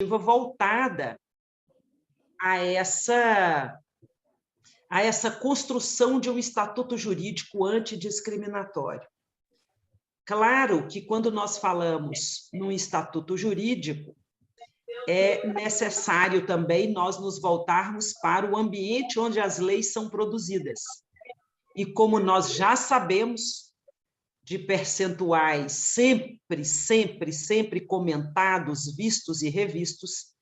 voltada a essa construção de um estatuto jurídico antidiscriminatório. Claro que, quando nós falamos num estatuto jurídico, é necessário também nós nos voltarmos para o ambiente onde as leis são produzidas. E como nós já sabemos, de percentuais sempre comentados, vistos e revistos,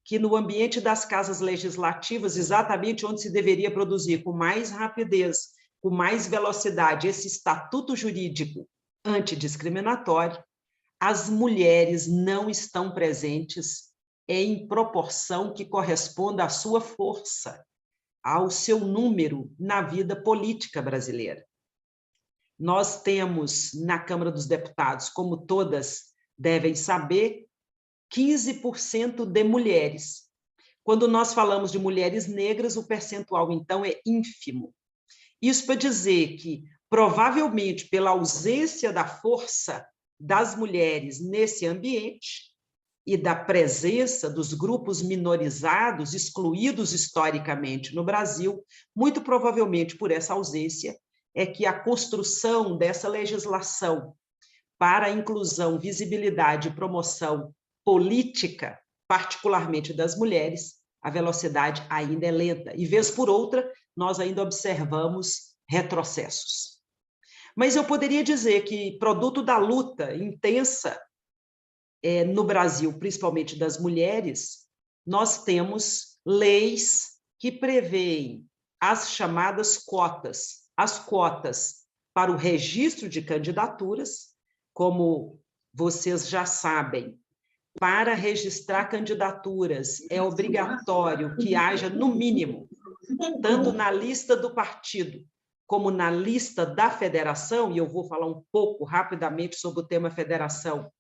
que no ambiente das casas legislativas, exatamente onde se deveria produzir com mais rapidez, com mais velocidade, esse estatuto jurídico antidiscriminatório, as mulheres não estão presentes em proporção que corresponda à sua força, ao seu número na vida política brasileira. Nós temos, na Câmara dos Deputados, como todas devem saber, 15% de mulheres. Quando nós falamos de mulheres negras, o percentual, então, é ínfimo. Isso para dizer que, provavelmente, pela ausência da força das mulheres nesse ambiente e da presença dos grupos minorizados, excluídos historicamente no Brasil, muito provavelmente por essa ausência, é que a construção dessa legislação para a inclusão, visibilidade e promoção política, particularmente das mulheres, a velocidade ainda é lenta. E, vez por outra, nós ainda observamos retrocessos. Mas eu poderia dizer que, produto da luta intensa no Brasil, principalmente das mulheres, nós temos leis que prevêem as chamadas cotas, as cotas para o registro de candidaturas. Como vocês já sabem, para registrar candidaturas é obrigatório que haja, no mínimo, tanto na lista do partido como na lista da federação, e eu vou falar um pouco rapidamente sobre o tema federação,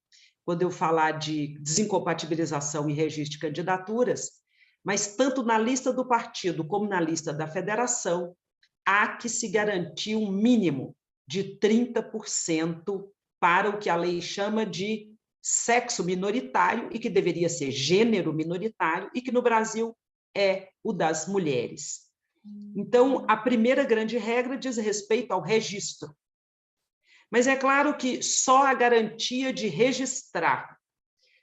quando eu falar de desincompatibilização e registro de candidaturas, mas tanto na lista do partido como na lista da federação, há que se garantir um mínimo de 30% para o que a lei chama de sexo minoritário e que deveria ser gênero minoritário e que no Brasil é o das mulheres. Então, a primeira grande regra diz respeito ao registro. Mas é claro que só a garantia de registrar,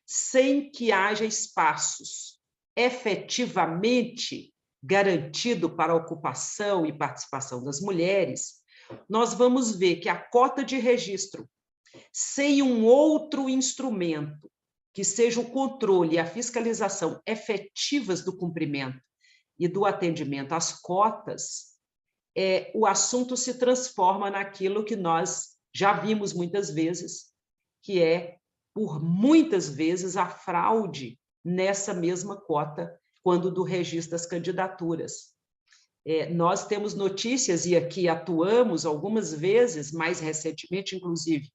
sem que haja espaços efetivamente garantido para a ocupação e participação das mulheres, nós vamos ver que a cota de registro, sem um outro instrumento que seja o controle e a fiscalização efetivas do cumprimento e do atendimento às cotas, o assunto se transforma naquilo que nós já vimos muitas vezes, que é, por muitas vezes, a fraude nessa mesma cota, quando do registro das candidaturas. Nós temos notícias, e aqui atuamos algumas vezes, mais recentemente, inclusive,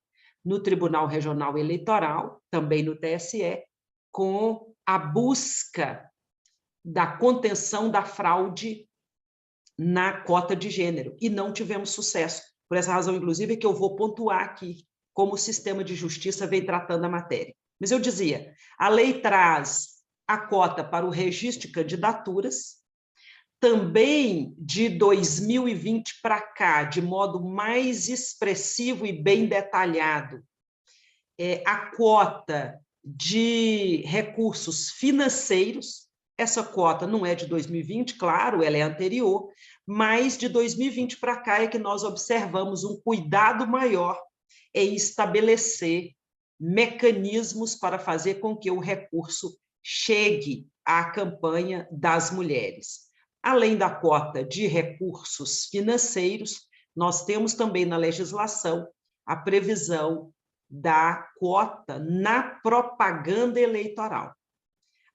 no Tribunal Regional Eleitoral, também no TSE, com a busca da contenção da fraude na cota de gênero, e não tivemos sucesso. Por essa razão, inclusive, que eu vou pontuar aqui como o sistema de justiça vem tratando a matéria. Mas eu dizia, a lei traz a cota para o registro de candidaturas, também de 2020 para cá, de modo mais expressivo e bem detalhado, a cota de recursos financeiros. Essa cota não é de 2020, claro, ela é anterior, mas de 2020 para cá é que nós observamos um cuidado maior em estabelecer mecanismos para fazer com que o recurso chegue à campanha das mulheres. Além da cota de recursos financeiros, nós temos também na legislação a previsão da cota na propaganda eleitoral.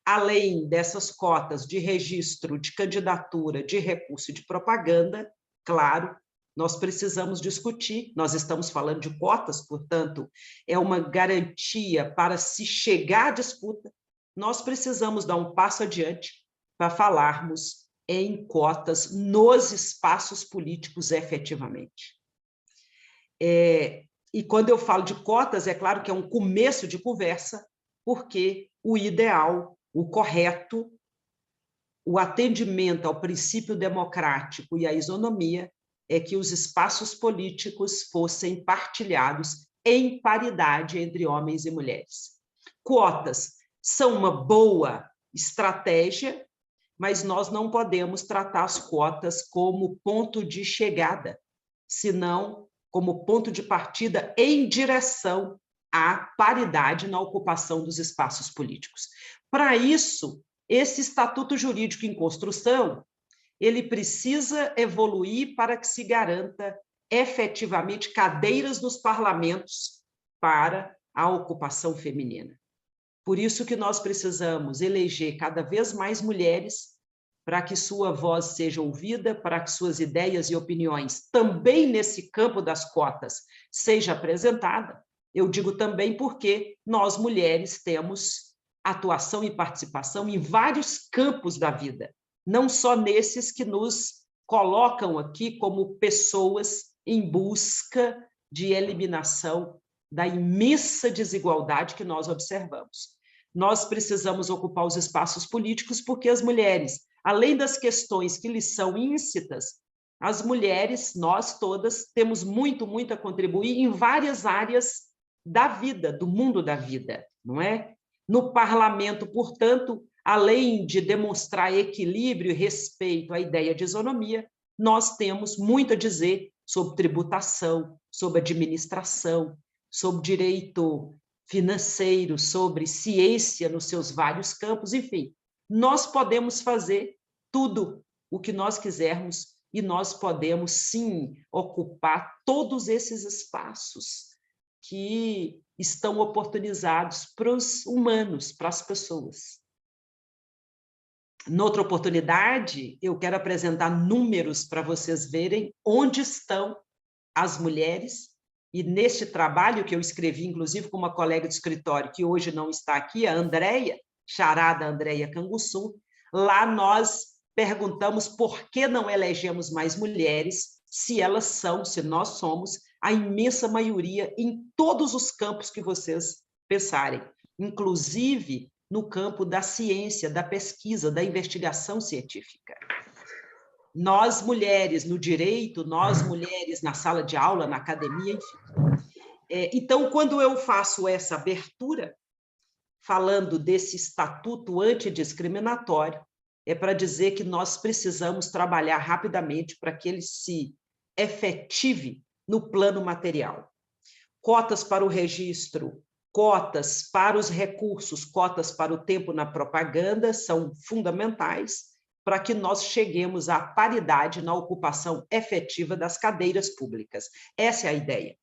Além dessas cotas de registro de candidatura, de recurso de propaganda, claro, nós precisamos discutir, nós estamos falando de cotas, portanto, é uma garantia para se chegar à disputa, nós precisamos dar um passo adiante para falarmos em cotas nos espaços políticos efetivamente. E quando eu falo de cotas, é claro que é um começo de conversa, porque o ideal o correto, o atendimento ao princípio democrático e à isonomia é que os espaços políticos fossem partilhados em paridade entre homens e mulheres. Cotas são uma boa estratégia, mas nós não podemos tratar as cotas como ponto de chegada, senão como ponto de partida em direção à paridade na ocupação dos espaços políticos. Para isso, esse estatuto jurídico em construção, ele precisa evoluir para que se garanta efetivamente cadeiras nos parlamentos para a ocupação feminina. Por isso que nós precisamos eleger cada vez mais mulheres para que sua voz seja ouvida, para que suas ideias e opiniões, também nesse campo das cotas, seja apresentada. Eu digo também porque nós, mulheres, temos atuação e participação em vários campos da vida, não só nesses que nos colocam aqui como pessoas em busca de eliminação da imensa desigualdade que nós observamos. Nós precisamos ocupar os espaços políticos porque as mulheres, além das questões que lhes são íncitas, as mulheres, nós todas, temos muito a contribuir em várias áreas da vida, do mundo da vida, não é? No parlamento, portanto, além de demonstrar equilíbrio e respeito à ideia de isonomia, nós temos muito a dizer sobre tributação, sobre administração, sobre direito financeiro, sobre ciência nos seus vários campos, enfim. Nós podemos fazer tudo o que nós quisermos e nós podemos, sim, ocupar todos esses espaços que estão oportunizados para os humanos, para as pessoas. Noutra oportunidade, eu quero apresentar números para vocês verem onde estão as mulheres, e neste trabalho que eu escrevi, inclusive, com uma colega de escritório, que hoje não está aqui, a Andréia, charada Andréia Canguçu, lá nós perguntamos por que não elegemos mais mulheres, se elas são, se nós somos, a imensa maioria em todos os campos que vocês pensarem, inclusive no campo da ciência, da pesquisa, da investigação científica. Nós, mulheres, no direito, nós, mulheres, na sala de aula, na academia, enfim. Então, quando eu faço essa abertura, falando desse estatuto antidiscriminatório, é para dizer que nós precisamos trabalhar rapidamente para que ele se efetive no plano material. Cotas para o registro, cotas para os recursos, cotas para o tempo na propaganda são fundamentais para que nós cheguemos à paridade na ocupação efetiva das cadeiras públicas. Essa é a ideia.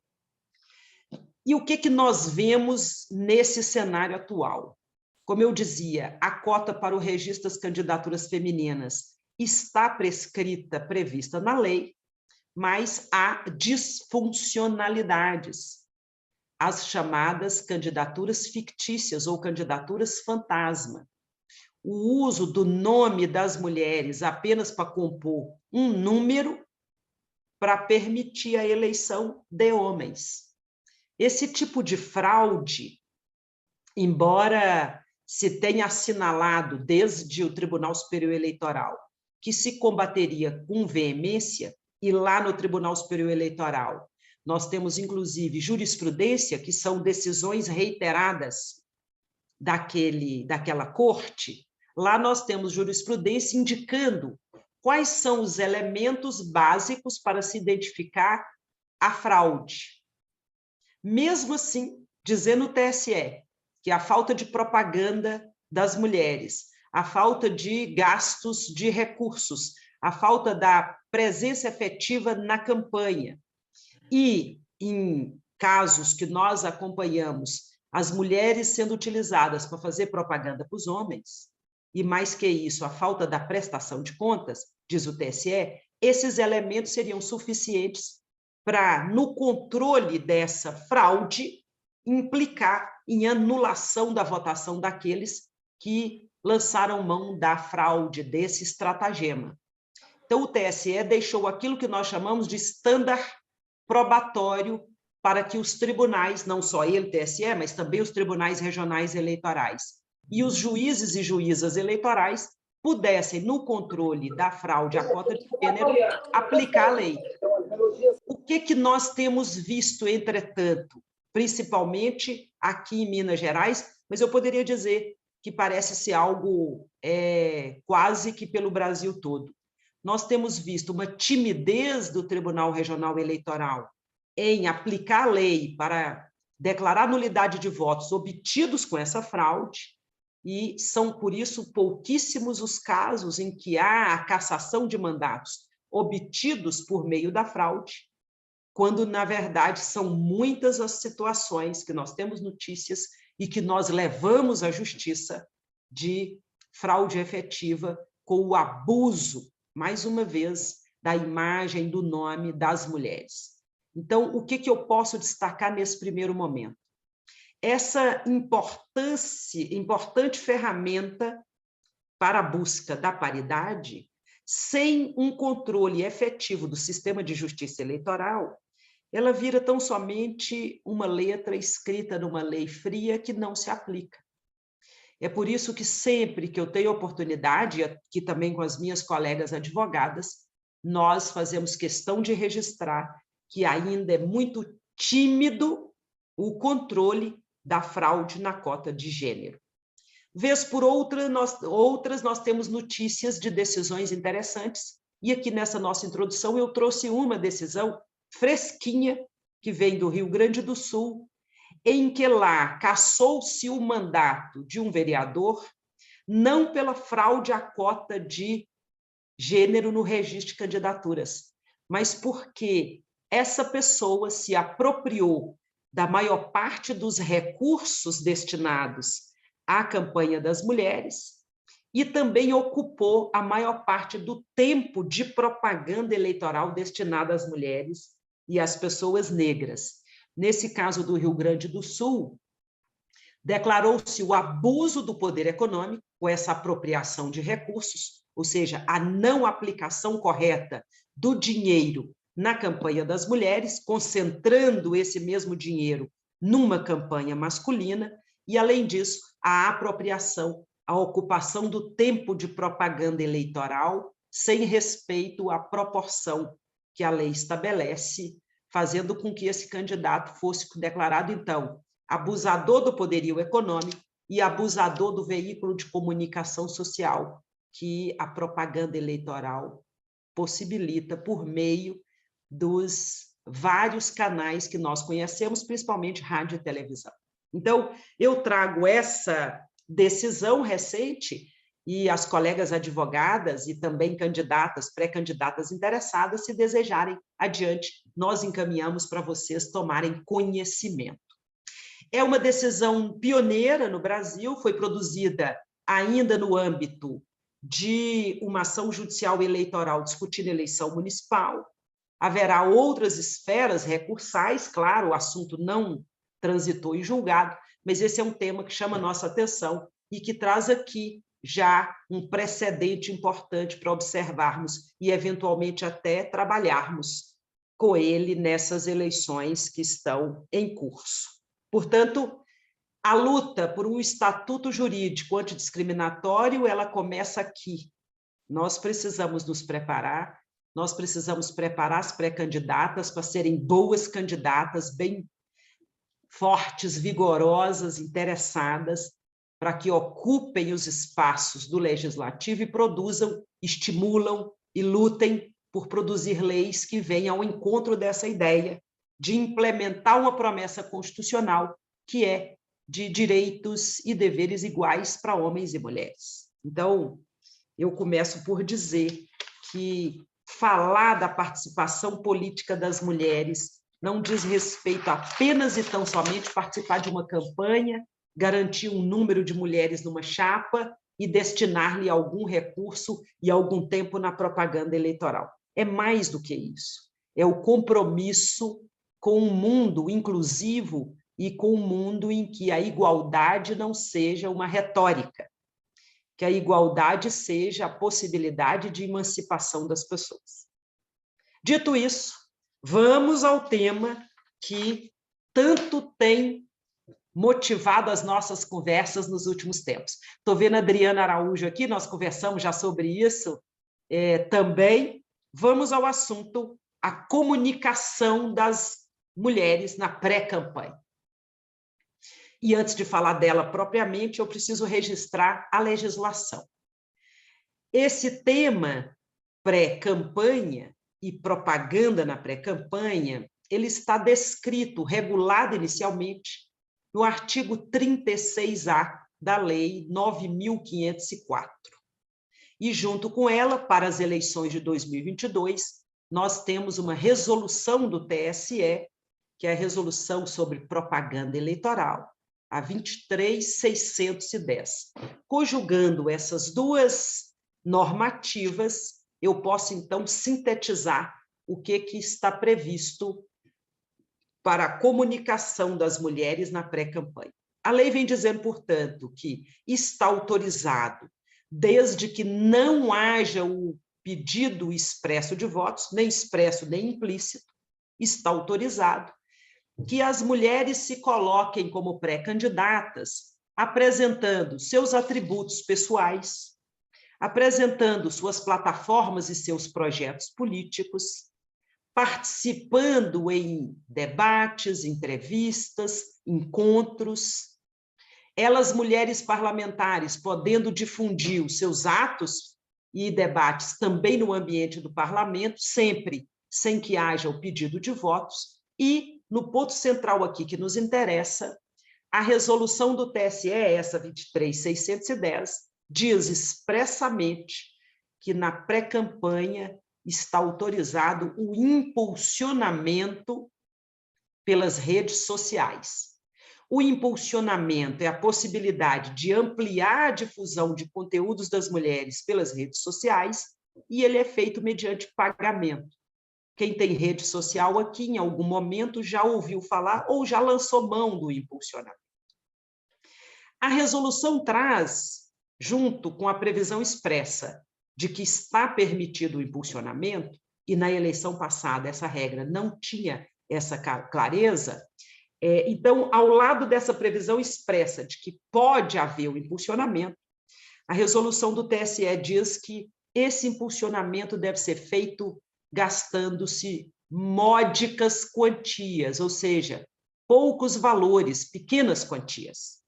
E o que nós vemos nesse cenário atual? Como eu dizia, a cota para o registro das candidaturas femininas está prescrita, prevista na lei, mas há disfuncionalidades, as chamadas candidaturas fictícias ou candidaturas fantasma. O uso do nome das mulheres apenas para compor um número para permitir a eleição de homens. Esse tipo de fraude, embora se tenha assinalado desde o Tribunal Superior Eleitoral que se combateria com veemência, e lá no Tribunal Superior Eleitoral nós temos, inclusive, jurisprudência, que são decisões reiteradas daquela corte. Lá nós temos jurisprudência indicando quais são os elementos básicos para se identificar a fraude. Mesmo assim, dizendo o TSE que a falta de propaganda das mulheres, a falta de gastos de recursos, a falta da presença efetiva na campanha e, em casos que nós acompanhamos, as mulheres sendo utilizadas para fazer propaganda para os homens, e mais que isso, a falta da prestação de contas, diz o TSE, esses elementos seriam suficientes para, no controle dessa fraude, implicar em anulação da votação daqueles que lançaram mão da fraude, desse estratagema. Então, o TSE deixou aquilo que nós chamamos de estándar probatório para que os tribunais, não só ele, TSE, mas também os tribunais regionais eleitorais, e os juízes e juízas eleitorais pudessem, no controle da fraude à cota de gênero, aplicar a lei. O que nós temos visto, entretanto, principalmente aqui em Minas Gerais, mas eu poderia dizer que parece ser algo quase que pelo Brasil todo. Nós temos visto uma timidez do Tribunal Regional Eleitoral em aplicar a lei para declarar nulidade de votos obtidos com essa fraude, e são, por isso, pouquíssimos os casos em que há a cassação de mandatos obtidos por meio da fraude, quando, na verdade, são muitas as situações que nós temos notícias e que nós levamos à justiça de fraude efetiva com o abuso, mais uma vez, da imagem, do nome das mulheres. Então, o que eu posso destacar nesse primeiro momento? Essa importante ferramenta para a busca da paridade, sem um controle efetivo do sistema de justiça eleitoral, ela vira tão somente uma letra escrita numa lei fria que não se aplica. É por isso que sempre que eu tenho oportunidade, aqui também com as minhas colegas advogadas, nós fazemos questão de registrar que ainda é muito tímido o controle da fraude na cota de gênero. Vez por outras, nós temos notícias de decisões interessantes, e aqui nessa nossa introdução eu trouxe uma decisão fresquinha, que vem do Rio Grande do Sul, em que lá cassou-se o mandato de um vereador, não pela fraude à cota de gênero no registro de candidaturas, mas porque essa pessoa se apropriou da maior parte dos recursos destinados à campanha das mulheres e também ocupou a maior parte do tempo de propaganda eleitoral destinada às mulheres e às pessoas negras. Nesse caso do Rio Grande do Sul, declarou-se o abuso do poder econômico, com essa apropriação de recursos, ou seja, a não aplicação correta do dinheiro na campanha das mulheres, concentrando esse mesmo dinheiro numa campanha masculina, e, além disso, a apropriação, a ocupação do tempo de propaganda eleitoral, sem respeito à proporção que a lei estabelece, fazendo com que esse candidato fosse declarado, então, abusador do poderio econômico e abusador do veículo de comunicação social que a propaganda eleitoral possibilita por meio dos vários canais que nós conhecemos, principalmente rádio e televisão. Então, eu trago essa decisão recente e as colegas advogadas e também candidatas, pré-candidatas interessadas, se desejarem adiante, nós encaminhamos para vocês tomarem conhecimento. É uma decisão pioneira no Brasil, foi produzida ainda no âmbito de uma ação judicial eleitoral discutindo eleição municipal. Haverá outras esferas recursais, claro, o assunto não transitou em julgado, mas esse é um tema que chama a nossa atenção e que traz aqui já um precedente importante para observarmos e, eventualmente, até trabalharmos com ele nessas eleições que estão em curso. Portanto, a luta por um estatuto jurídico antidiscriminatório, ela começa aqui. Nós precisamos nos preparar, nós precisamos preparar as pré-candidatas para serem boas candidatas, bem fortes, vigorosas, interessadas, para que ocupem os espaços do legislativo e produzam, estimulam e lutem por produzir leis que venham ao encontro dessa ideia de implementar uma promessa constitucional que é de direitos e deveres iguais para homens e mulheres. Então, eu começo por dizer que falar da participação política das mulheres não diz respeito apenas e tão somente participar de uma campanha, garantir um número de mulheres numa chapa e destinar-lhe algum recurso e algum tempo na propaganda eleitoral. É mais do que isso. É o compromisso com um mundo inclusivo e com um mundo em que a igualdade não seja uma retórica, que a igualdade seja a possibilidade de emancipação das pessoas. Dito isso, vamos ao tema que tanto tem motivado as nossas conversas nos últimos tempos. Estou vendo a Adriana Araújo aqui, nós conversamos já sobre isso também. Vamos ao assunto, a comunicação das mulheres na pré-campanha. E antes de falar dela propriamente, eu preciso registrar a legislação. Esse tema pré-campanha e propaganda na pré-campanha, ele está descrito, regulado inicialmente, no artigo 36A da Lei 9.504. E, junto com ela, para as eleições de 2022, nós temos uma resolução do TSE, que é a resolução sobre propaganda eleitoral, a 23.610. Conjugando essas duas normativas, eu posso, então, sintetizar o que está previsto para a comunicação das mulheres na pré-campanha. A lei vem dizendo, portanto, que está autorizado, desde que não haja o pedido expresso de votos, nem expresso nem implícito, está autorizado que as mulheres se coloquem como pré-candidatas, apresentando seus atributos pessoais, apresentando suas plataformas e seus projetos políticos, participando em debates, entrevistas, encontros. Elas, mulheres parlamentares, podendo difundir os seus atos e debates também no ambiente do parlamento, sempre sem que haja o pedido de votos. E, no ponto central aqui que nos interessa, a resolução do TSE, essa 23.610, diz expressamente que na pré-campanha está autorizado o impulsionamento pelas redes sociais. O impulsionamento é a possibilidade de ampliar a difusão de conteúdos das mulheres pelas redes sociais, e ele é feito mediante pagamento. Quem tem rede social aqui, em algum momento, já ouviu falar ou já lançou mão do impulsionamento. A resolução traz, junto com a previsão expressa de que está permitido o impulsionamento, e na eleição passada essa regra não tinha essa clareza, então, ao lado dessa previsão expressa de que pode haver o impulsionamento, a resolução do TSE diz que esse impulsionamento deve ser feito gastando-se módicas quantias, ou seja, poucos valores, pequenas quantias.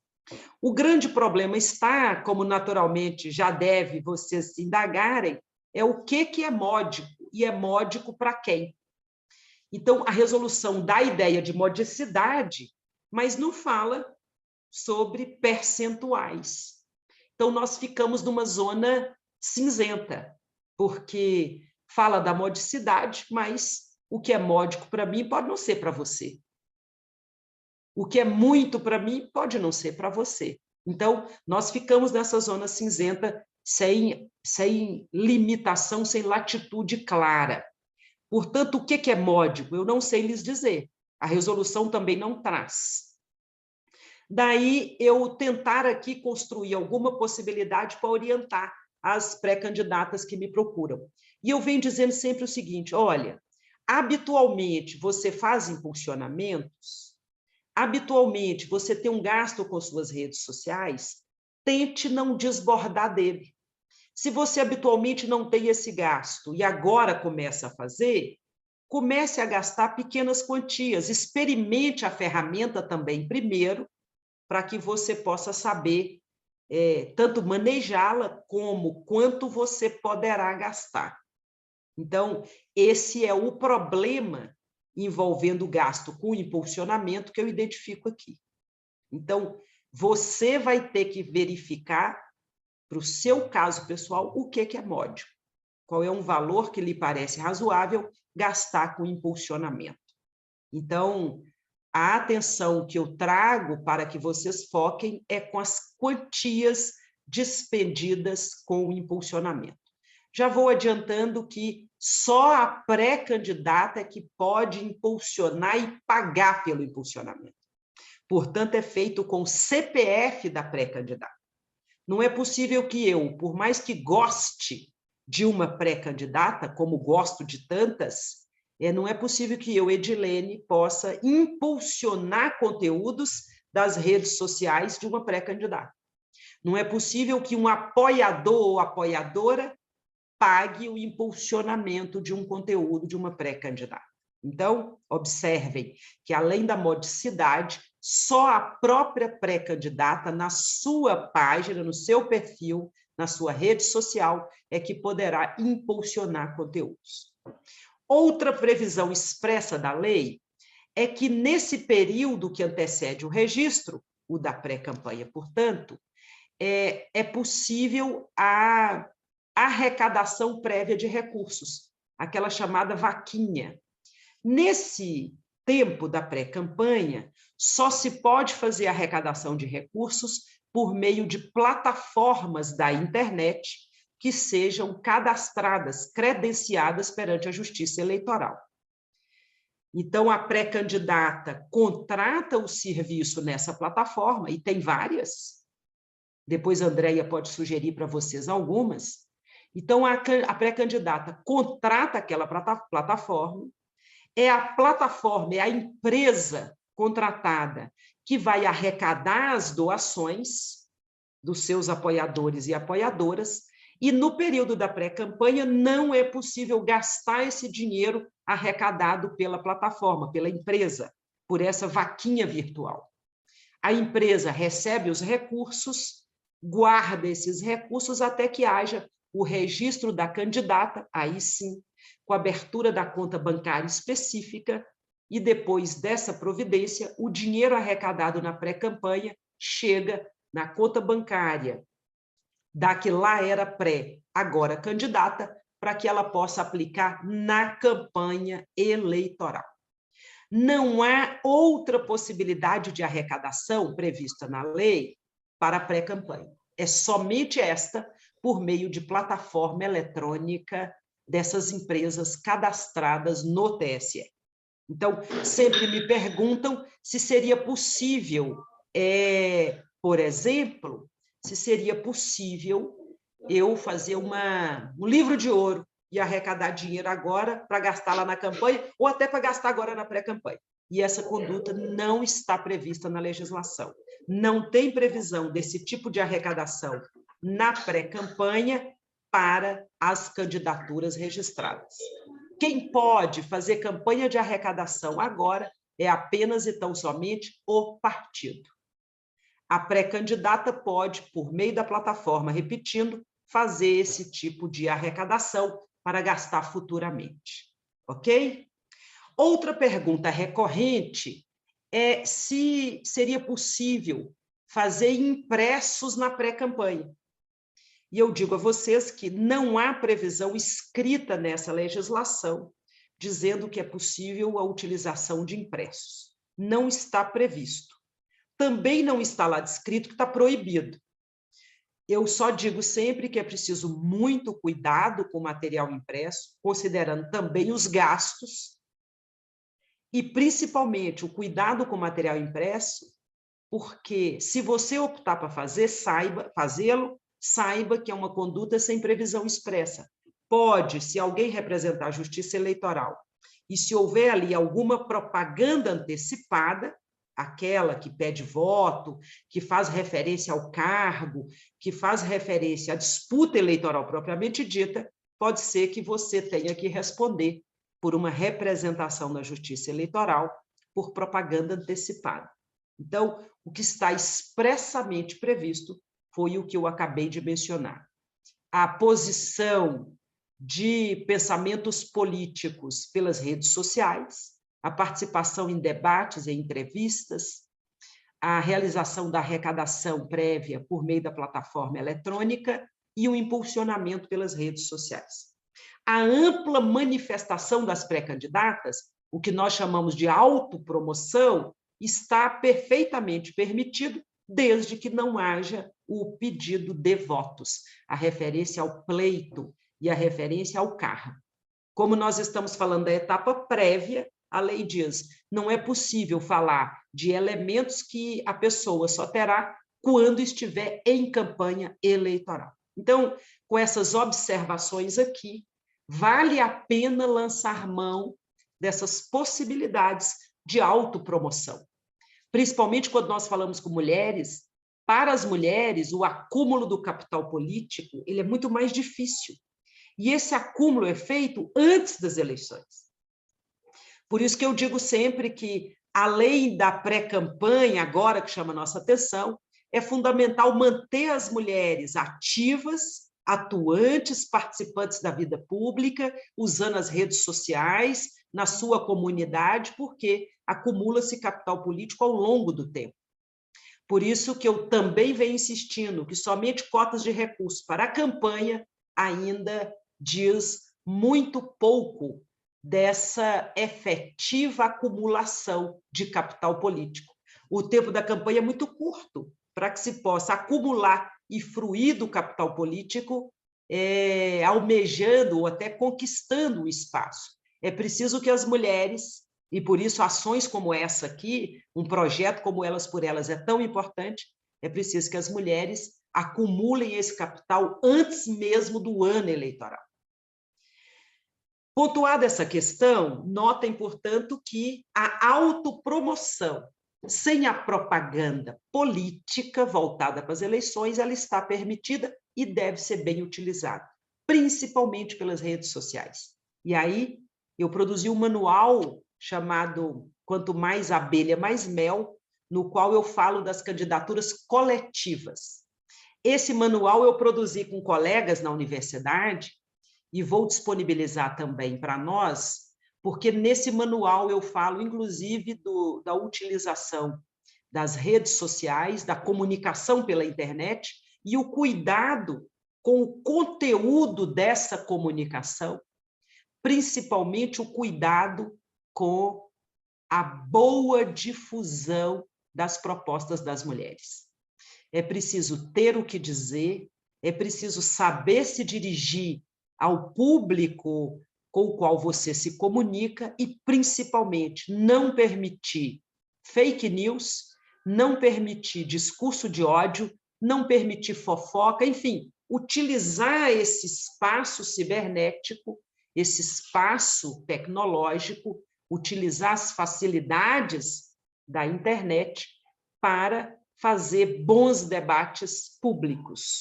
O grande problema está, como naturalmente já deve vocês se indagarem, é o que é módico, e é módico para quem? Então, a resolução dá a ideia de modicidade, mas não fala sobre percentuais. Então, nós ficamos numa zona cinzenta, porque fala da modicidade, mas o que é módico para mim pode não ser para você. O que é muito para mim pode não ser para você. Então, nós ficamos nessa zona cinzenta sem limitação, sem latitude clara. Portanto, o que é módico? Eu não sei lhes dizer. A resolução também não traz. Daí, eu tentar aqui construir alguma possibilidade para orientar as pré-candidatas que me procuram. E eu venho dizendo sempre o seguinte, olha, habitualmente você faz impulsionamentos, habitualmente você tem um gasto com suas redes sociais, tente não desbordar dele. Se você habitualmente não tem esse gasto e agora começa a fazer, comece a gastar pequenas quantias, experimente a ferramenta também primeiro, para que você possa saber tanto manejá-la como quanto você poderá gastar. Então, esse é o problema envolvendo o gasto com impulsionamento que eu identifico aqui. Então, você vai ter que verificar, para o seu caso pessoal, o que é módico. Qual é um valor que lhe parece razoável gastar com impulsionamento. Então, a atenção que eu trago para que vocês foquem é com as quantias despendidas com o impulsionamento. Já vou adiantando que só a pré-candidata é que pode impulsionar e pagar pelo impulsionamento. Portanto, é feito com o CPF da pré-candidata. Não é possível que eu, por mais que goste de uma pré-candidata, como gosto de tantas, não é possível que eu, Edilene, possa impulsionar conteúdos das redes sociais de uma pré-candidata. Não é possível que um apoiador ou apoiadora pague o impulsionamento de um conteúdo de uma pré-candidata. Então, observem que, além da modicidade, só a própria pré-candidata, na sua página, no seu perfil, na sua rede social, é que poderá impulsionar conteúdos. Outra previsão expressa da lei é que, nesse período que antecede o registro, o da pré-campanha, portanto, é possível a arrecadação prévia de recursos, aquela chamada vaquinha. Nesse tempo da pré-campanha, só se pode fazer arrecadação de recursos por meio de plataformas da internet que sejam cadastradas, credenciadas perante a Justiça Eleitoral. Então, a pré-candidata contrata o serviço nessa plataforma, e tem várias. Depois a Andréia pode sugerir para vocês algumas. Então, a pré-candidata contrata aquela plataforma, é a plataforma, é a empresa contratada que vai arrecadar as doações dos seus apoiadores e apoiadoras, e no período da pré-campanha não é possível gastar esse dinheiro arrecadado pela plataforma, pela empresa, por essa vaquinha virtual. A empresa recebe os recursos, guarda esses recursos até que haja o registro da candidata, aí sim, com a abertura da conta bancária específica, e depois dessa providência, o dinheiro arrecadado na pré-campanha chega na conta bancária da que lá era pré, agora candidata, para que ela possa aplicar na campanha eleitoral. Não há outra possibilidade de arrecadação prevista na lei para a pré-campanha. É somente esta, por meio de plataforma eletrônica dessas empresas cadastradas no TSE. Então, sempre me perguntam se seria possível, por exemplo, se seria possível eu fazer um livro de ouro e arrecadar dinheiro agora para gastar lá na campanha, ou até para gastar agora na pré-campanha. E essa conduta não está prevista na legislação. Não tem previsão desse tipo de arrecadação na pré-campanha para as candidaturas registradas. Quem pode fazer campanha de arrecadação agora é apenas e tão somente o partido. A pré-candidata pode, por meio da plataforma, repetindo, fazer esse tipo de arrecadação para gastar futuramente. Ok? Outra pergunta recorrente é se seria possível fazer impressos na pré-campanha. E eu digo a vocês que não há previsão escrita nessa legislação dizendo que é possível a utilização de impressos. Não está previsto. Também não está lá descrito que está proibido. Eu só digo sempre que é preciso muito cuidado com o material impresso, considerando também os gastos e, principalmente, o cuidado com o material impresso, porque, se você optar para fazê-lo, saiba que é uma conduta sem previsão expressa. Pode, se alguém representar a Justiça Eleitoral, e se houver ali alguma propaganda antecipada, aquela que pede voto, que faz referência ao cargo, que faz referência à disputa eleitoral propriamente dita, pode ser que você tenha que responder por uma representação na Justiça Eleitoral por propaganda antecipada. Então, o que está expressamente previsto foi o que eu acabei de mencionar. A posição de pensamentos políticos pelas redes sociais, a participação em debates e entrevistas, a realização da arrecadação prévia por meio da plataforma eletrônica e o impulsionamento pelas redes sociais. A ampla manifestação das pré-candidatas, o que nós chamamos de autopromoção, está perfeitamente permitido, desde que não haja o pedido de votos, a referência ao pleito e a referência ao cargo. Como nós estamos falando da etapa prévia, a lei diz, não é possível falar de elementos que a pessoa só terá quando estiver em campanha eleitoral. Então, com essas observações aqui, vale a pena lançar mão dessas possibilidades de autopromoção. principalmente quando nós falamos com mulheres. Para as mulheres, o acúmulo do capital político ele é muito mais difícil. E esse acúmulo é feito antes das eleições. Por isso que eu digo sempre que, além da pré-campanha, agora que chama a nossa atenção, é fundamental manter as mulheres ativas, atuantes, participantes da vida pública, usando as redes sociais, na sua comunidade, porque acumula-se capital político ao longo do tempo. Por isso que eu também venho insistindo que somente cotas de recursos para a campanha ainda diz muito pouco dessa efetiva acumulação de capital político. O tempo da campanha é muito curto para que se possa acumular e fruir do capital político, almejando ou até conquistando o espaço. É preciso que as mulheres, e por isso ações como essa aqui, um projeto como Elas por Elas é tão importante, é preciso que as mulheres acumulem esse capital antes mesmo do ano eleitoral. Pontuada essa questão, notem, portanto, que a autopromoção sem a propaganda política voltada para as eleições, ela está permitida e deve ser bem utilizada, principalmente pelas redes sociais. E aí, eu produzi um manual chamado Quanto Mais Abelha, Mais Mel, no qual eu falo das candidaturas coletivas. Esse manual eu produzi com colegas na universidade e vou disponibilizar também para nós, porque nesse manual eu falo, inclusive, da utilização das redes sociais, da comunicação pela internet e o cuidado com o conteúdo dessa comunicação, principalmente o cuidado com a boa difusão das propostas das mulheres. É preciso ter o que dizer, é preciso saber se dirigir ao público com o qual você se comunica e, principalmente, não permitir fake news, não permitir discurso de ódio, não permitir fofoca, enfim, utilizar esse espaço cibernético, esse espaço tecnológico, utilizar as facilidades da internet para fazer bons debates públicos.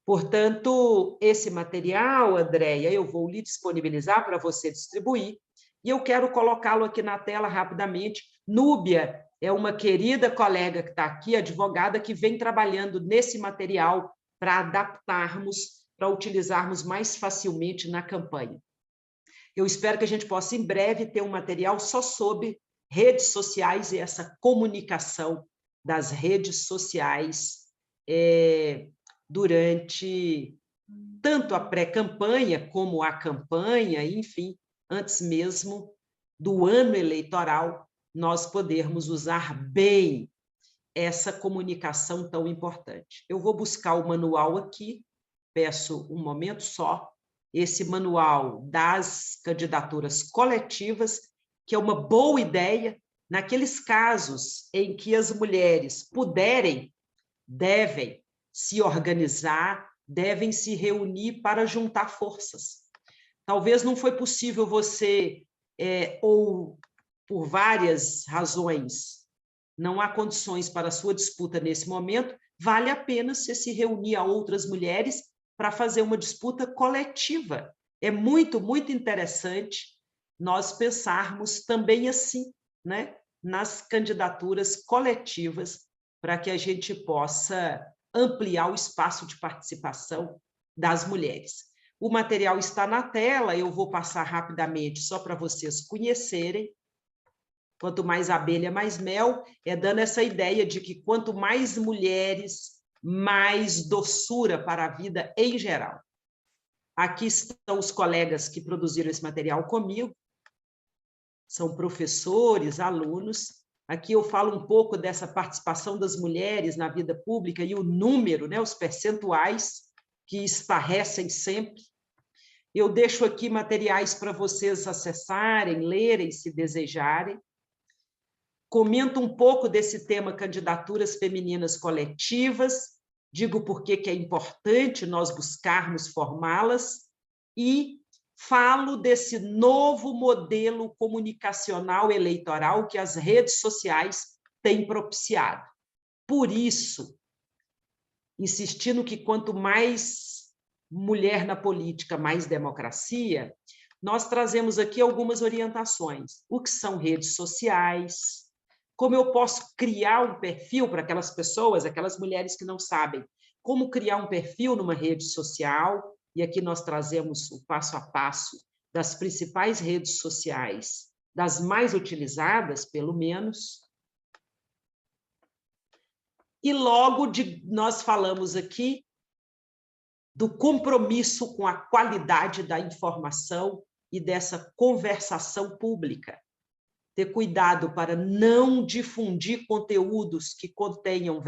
Portanto, esse material, Andréia, eu vou lhe disponibilizar para você distribuir, e eu quero colocá-lo aqui na tela rapidamente. Núbia é uma querida colega que está aqui, advogada, que vem trabalhando nesse material para adaptarmos, para utilizarmos mais facilmente na campanha. Eu espero que a gente possa, em breve, ter um material só sobre redes sociais e essa comunicação das redes sociais durante tanto a pré-campanha como a campanha, enfim, antes mesmo do ano eleitoral, nós podermos usar bem essa comunicação tão importante. Eu vou buscar o manual aqui, peço um momento só, esse manual das candidaturas coletivas, que é uma boa ideia naqueles casos em que as mulheres puderem, devem se organizar, devem se reunir para juntar forças. Talvez não foi possível você, ou por várias razões, não há condições para a sua disputa nesse momento, vale a pena você se reunir a outras mulheres para fazer uma disputa coletiva. É muito, muito interessante nós pensarmos também assim, né, nas candidaturas coletivas, para que a gente possa ampliar o espaço de participação das mulheres. O material está na tela, eu vou passar rapidamente só para vocês conhecerem. Quanto mais abelha, mais mel, dando essa ideia de que quanto mais mulheres, mais doçura para a vida em geral. Aqui estão os colegas que produziram esse material comigo, são professores, alunos. Aqui eu falo um pouco dessa participação das mulheres na vida pública e o número, né, os percentuais que estarrecem sempre. Eu deixo aqui materiais para vocês acessarem, lerem, se desejarem. Comento um pouco desse tema candidaturas femininas coletivas, digo por que é importante nós buscarmos formá-las e falo desse novo modelo comunicacional eleitoral que as redes sociais tem propiciado. Por isso, insistindo que quanto mais mulher na política, mais democracia, nós trazemos aqui algumas orientações. O que são redes sociais, como eu posso criar um perfil para aquelas pessoas, aquelas mulheres que não sabem como criar um perfil numa rede social, e aqui nós trazemos o passo a passo das principais redes sociais, das mais utilizadas, pelo menos. E logo nós falamos aqui do compromisso com a qualidade da informação e dessa conversação pública. Ter cuidado para não difundir conteúdos que contenham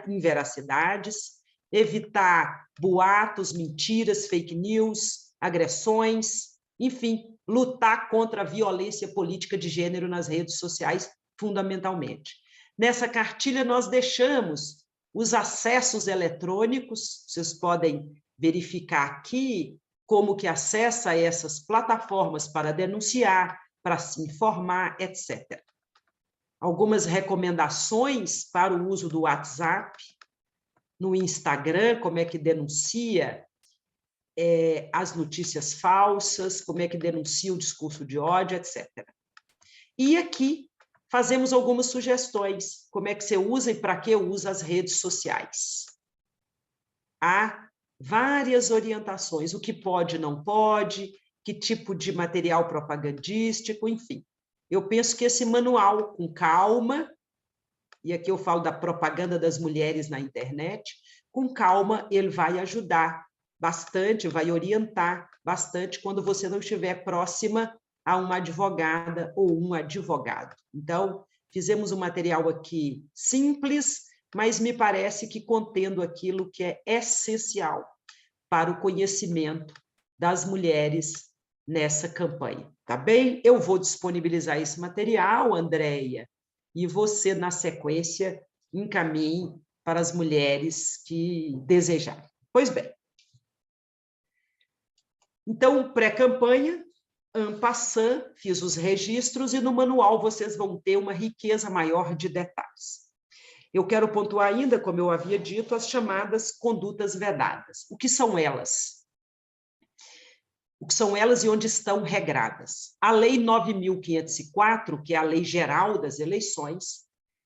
inveracidades, evitar boatos, mentiras, fake news, agressões, enfim, lutar contra a violência política de gênero nas redes sociais, fundamentalmente. Nessa cartilha, nós deixamos os acessos eletrônicos, vocês podem verificar aqui como que acessa essas plataformas para denunciar, para se informar, etc. Algumas recomendações para o uso do WhatsApp, no Instagram, como é que denuncia as notícias falsas, como é que denuncia o discurso de ódio, etc. E aqui fazemos algumas sugestões, como é que você usa e para que usa as redes sociais. Há várias orientações, o que pode e não pode, que tipo de material propagandístico, enfim. Eu penso que esse manual, com calma, e aqui eu falo da propaganda das mulheres na internet, com calma ele vai ajudar bastante, vai orientar bastante quando você não estiver próxima a uma advogada ou um advogado. Então, fizemos um material aqui simples, mas me parece que contendo aquilo que é essencial para o conhecimento das mulheres nessa campanha, tá bem? Eu vou disponibilizar esse material, Andréia, e você, na sequência, encaminhe para as mulheres que desejarem. Pois bem. Então, pré-campanha, en passant, fiz os registros e no manual vocês vão ter uma riqueza maior de detalhes. Eu quero pontuar ainda, como eu havia dito, as chamadas condutas vedadas. O que são elas? O que são elas e onde estão regradas? A Lei 9.504, que é a Lei Geral das Eleições,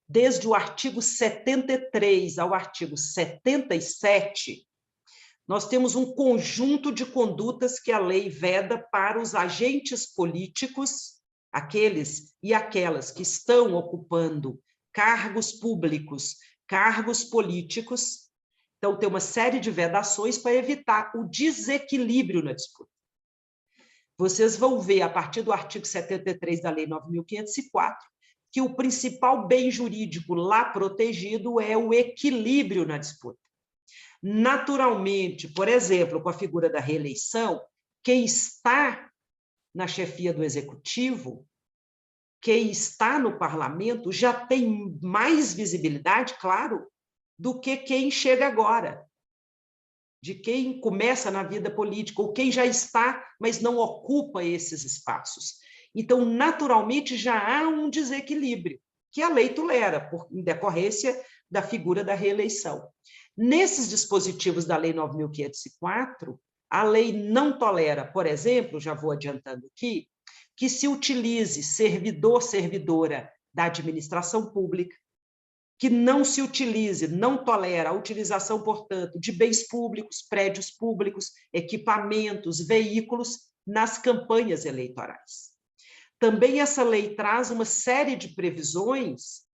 desde o artigo 73 ao artigo 77, nós temos um conjunto de condutas que a lei veda para os agentes políticos, aqueles e aquelas que estão ocupando cargos públicos, cargos políticos. Então, tem uma série de vedações para evitar o desequilíbrio na disputa. Vocês vão ver, a partir do artigo 73 da Lei 9.504, que o principal bem jurídico lá protegido é o equilíbrio na disputa. Naturalmente, por exemplo, com a figura da reeleição, quem está na chefia do executivo, quem está no parlamento, já tem mais visibilidade, claro, do que quem chega agora, de quem começa na vida política, ou quem já está, mas não ocupa esses espaços. Então, naturalmente, já há um desequilíbrio, que a lei tolera, em decorrência da figura da reeleição. Nesses dispositivos da Lei 9.504, a lei não tolera, por exemplo, já vou adiantando aqui, que se utilize servidor, servidora da administração pública, que não se utilize, não tolera a utilização, portanto, de bens públicos, prédios públicos, equipamentos, veículos nas campanhas eleitorais. Também essa lei traz uma série de previsões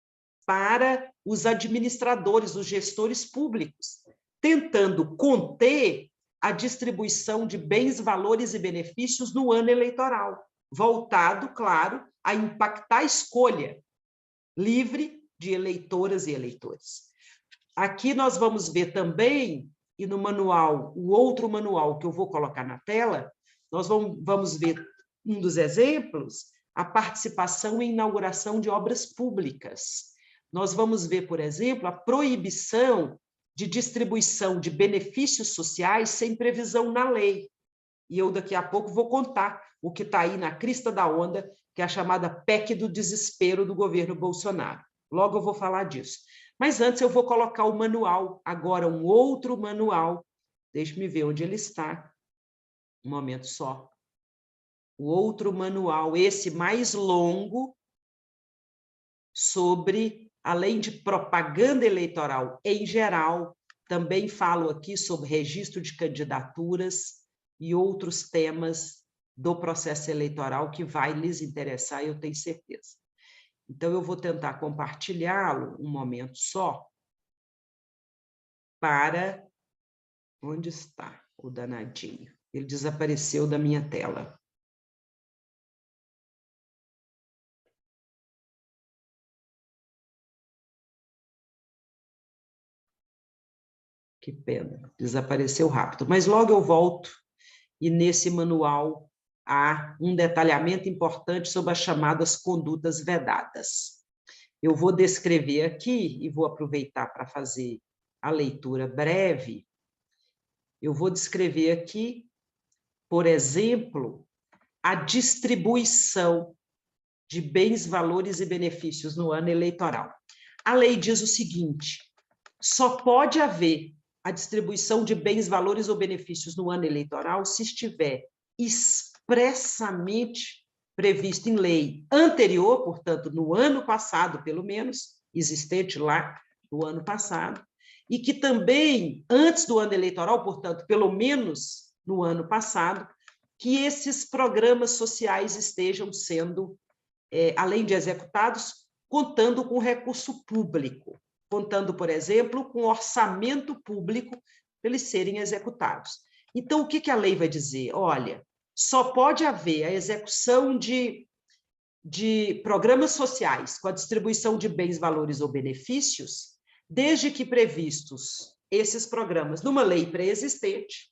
para os administradores, os gestores públicos, tentando conter a distribuição de bens, valores e benefícios no ano eleitoral, voltado, claro, a impactar a escolha livre de eleitoras e eleitores. Aqui nós vamos ver também, e no manual, o outro manual que eu vou colocar na tela, nós vamos ver um dos exemplos, a participação em inauguração de obras públicas. Nós vamos ver, por exemplo, a proibição de distribuição de benefícios sociais sem previsão na lei. E eu, daqui a pouco, vou contar o que está aí na crista da onda, que é a chamada PEC do desespero do governo Bolsonaro. Logo eu vou falar disso. Mas antes eu vou colocar o manual, agora um outro manual. Deixe-me ver onde ele está. Um momento só. O outro manual, esse mais longo, sobre, além de propaganda eleitoral em geral, também falo aqui sobre registro de candidaturas e outros temas do processo eleitoral que vai lhes interessar, eu tenho certeza. Então, eu vou tentar compartilhá-lo um momento só para... Onde está o danadinho? Ele desapareceu da minha tela. Que pena, desapareceu rápido. Mas logo eu volto e nesse manual há um detalhamento importante sobre as chamadas condutas vedadas. Eu vou descrever aqui, e vou aproveitar para fazer a leitura breve, eu vou descrever aqui, por exemplo, a distribuição de bens, valores e benefícios no ano eleitoral. A lei diz o seguinte: só pode haver a distribuição de bens, valores ou benefícios no ano eleitoral se estiver expressamente previsto em lei anterior, portanto, no ano passado, pelo menos, existente lá no ano passado, e que também, antes do ano eleitoral, portanto, pelo menos no ano passado, que esses programas sociais estejam sendo, além de executados, contando com recurso público, contando, por exemplo, com orçamento público para eles serem executados. Então, o que a lei vai dizer? Olha, só pode haver a execução de programas sociais com a distribuição de bens, valores ou benefícios, desde que previstos esses programas numa lei pré-existente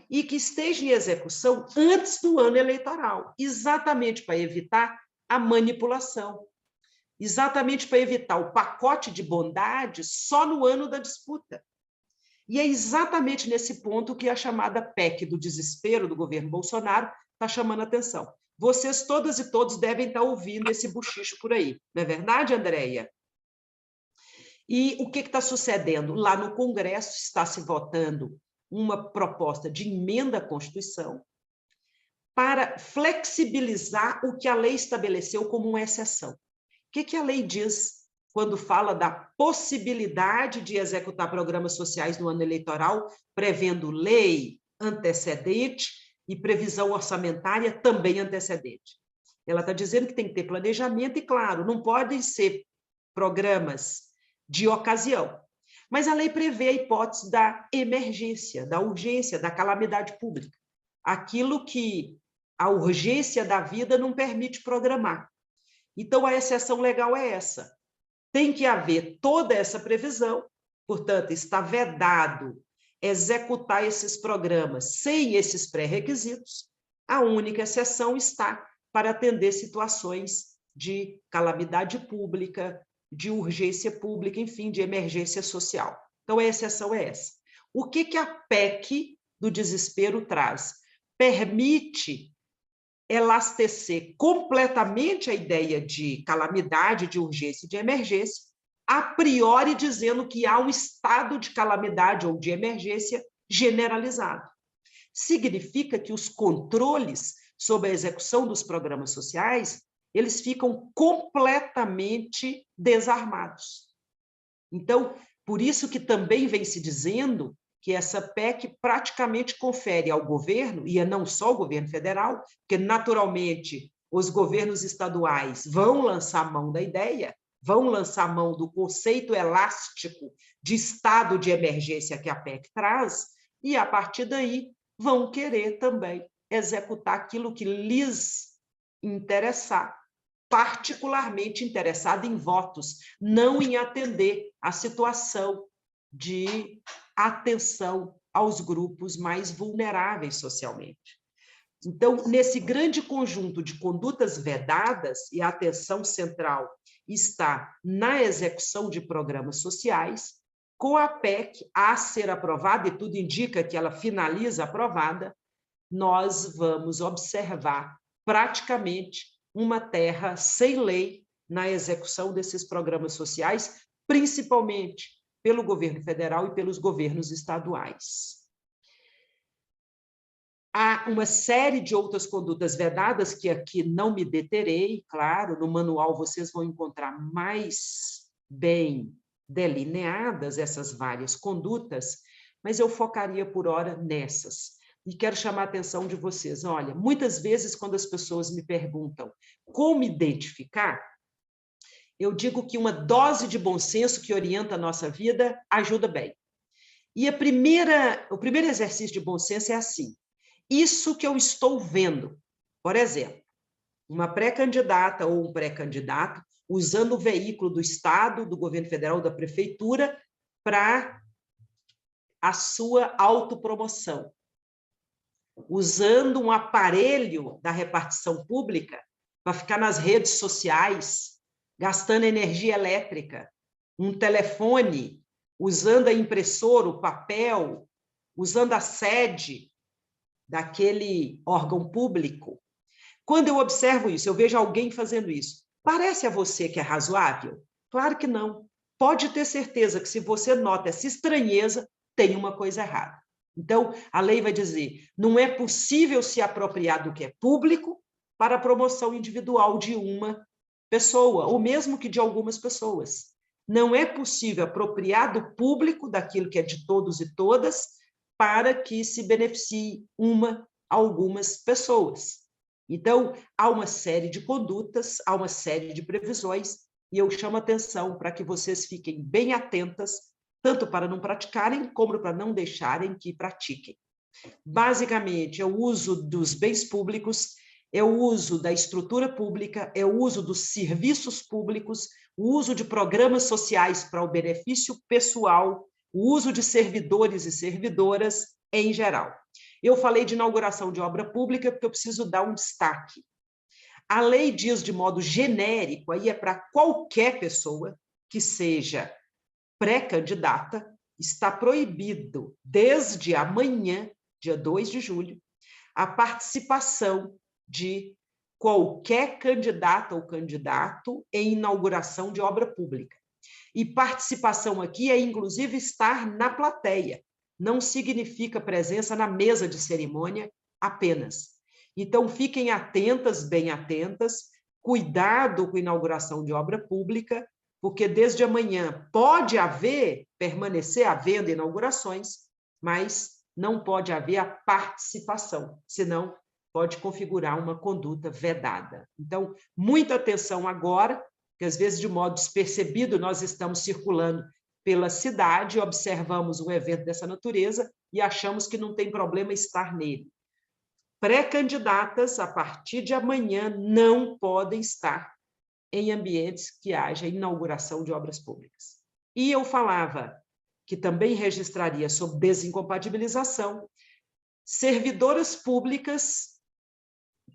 e que esteja em execução antes do ano eleitoral, exatamente para evitar a manipulação, exatamente para evitar o pacote de bondade só no ano da disputa. E é exatamente nesse ponto que a chamada PEC do desespero do governo Bolsonaro está chamando a atenção. Vocês todas e todos devem estar ouvindo esse bochicho por aí, não é verdade, Andréia? E o que está sucedendo? Lá no Congresso está se votando uma proposta de emenda à Constituição para flexibilizar o que a lei estabeleceu como uma exceção. O que a lei diz quando fala da possibilidade de executar programas sociais no ano eleitoral, prevendo lei antecedente e previsão orçamentária também antecedente? Ela está dizendo que tem que ter planejamento e, claro, não podem ser programas de ocasião. Mas a lei prevê a hipótese da emergência, da urgência, da calamidade pública. Aquilo que a urgência da vida não permite programar. Então, a exceção legal é essa. Tem que haver toda essa previsão, portanto, está vedado executar esses programas sem esses pré-requisitos. A única exceção está para atender situações de calamidade pública, de urgência pública, enfim, de emergência social. Então, a exceção é essa. O que a PEC do desespero traz? Permite elastecer completamente a ideia de calamidade, de urgência e de emergência, a priori dizendo que há um estado de calamidade ou de emergência generalizado. Significa que os controles sobre a execução dos programas sociais, eles ficam completamente desarmados. Então, por isso que também vem se dizendo que essa PEC praticamente confere ao governo, e não só ao governo federal, porque naturalmente os governos estaduais vão lançar mão da ideia, vão lançar mão do conceito elástico de estado de emergência que a PEC traz, e a partir daí vão querer também executar aquilo que lhes interessar, particularmente interessado em votos, não em atender a situação de atenção aos grupos mais vulneráveis socialmente. Então, nesse grande conjunto de condutas vedadas, e a atenção central está na execução de programas sociais, com a PEC a ser aprovada, e tudo indica que ela finaliza aprovada, nós vamos observar praticamente uma terra sem lei na execução desses programas sociais, principalmente pelo governo federal e pelos governos estaduais. Há uma série de outras condutas vedadas que aqui não me deterei, claro, no manual vocês vão encontrar mais bem delineadas essas várias condutas, mas eu focaria por hora nessas. E quero chamar a atenção de vocês. Olha, muitas vezes quando as pessoas me perguntam como identificar, eu digo que uma dose de bom senso que orienta a nossa vida ajuda bem. E o primeiro exercício de bom senso é assim: isso que eu estou vendo, por exemplo, uma pré-candidata ou um pré-candidato usando o veículo do Estado, do governo federal, da prefeitura, para a sua autopromoção, usando um aparelho da repartição pública para ficar nas redes sociais, gastando energia elétrica, um telefone, usando a impressora, o papel, usando a sede daquele órgão público. Quando eu observo isso, eu vejo alguém fazendo isso, parece a você que é razoável? Claro que não. Pode ter certeza que se você nota essa estranheza, tem uma coisa errada. Então, a lei vai dizer, não é possível se apropriar do que é público para a promoção individual de uma pessoa, ou mesmo que de algumas pessoas. Não é possível apropriar do público, daquilo que é de todos e todas, para que se beneficie algumas pessoas. Então, há uma série de condutas, há uma série de previsões, e eu chamo a atenção para que vocês fiquem bem atentas, tanto para não praticarem, como para não deixarem que pratiquem. Basicamente, é o uso dos bens públicos, é o uso da estrutura pública, é o uso dos serviços públicos, o uso de programas sociais para o benefício pessoal, o uso de servidores e servidoras em geral. Eu falei de inauguração de obra pública porque eu preciso dar um destaque. A lei diz de modo genérico, aí é para qualquer pessoa que seja pré-candidata, está proibido desde amanhã, dia 2 de julho, a participação de qualquer candidata ou candidato em inauguração de obra pública. E participação aqui é, inclusive, estar na plateia. Não significa presença na mesa de cerimônia apenas. Então, fiquem atentas, bem atentas, cuidado com a inauguração de obra pública, porque desde amanhã pode permanecer havendo inaugurações, mas não pode haver a participação, senão pode configurar uma conduta vedada. Então, muita atenção agora, que às vezes, de modo despercebido, nós estamos circulando pela cidade, observamos um evento dessa natureza e achamos que não tem problema estar nele. Pré-candidatas, a partir de amanhã, não podem estar em ambientes que haja inauguração de obras públicas. E eu falava que também registraria sobre desincompatibilização. Servidoras públicas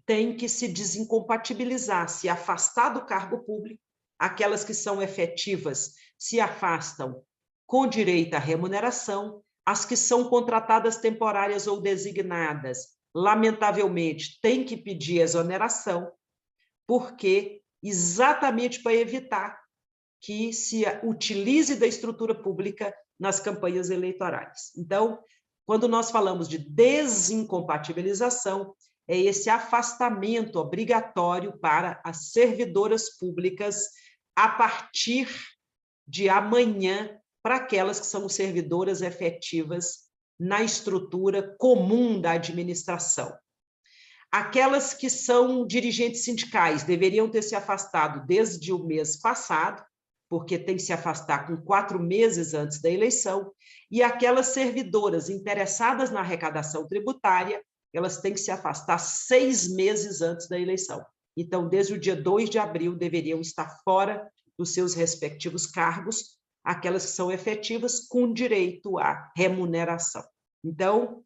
têm que se desincompatibilizar, se afastar do cargo público. Aquelas que são efetivas se afastam com direito à remuneração. As que são contratadas temporárias ou designadas, lamentavelmente, têm que pedir exoneração, porque exatamente para evitar que se utilize da estrutura pública nas campanhas eleitorais. Então, quando nós falamos de desincompatibilização, é esse afastamento obrigatório para as servidoras públicas a partir de amanhã, para aquelas que são servidoras efetivas na estrutura comum da administração. Aquelas que são dirigentes sindicais deveriam ter se afastado desde o mês passado, porque tem que se afastar com 4 meses antes da eleição, e aquelas servidoras interessadas na arrecadação tributária, elas têm que se afastar 6 meses antes da eleição. Então, desde o dia 2 de abril, deveriam estar fora dos seus respectivos cargos, aquelas que são efetivas com direito à remuneração. Então,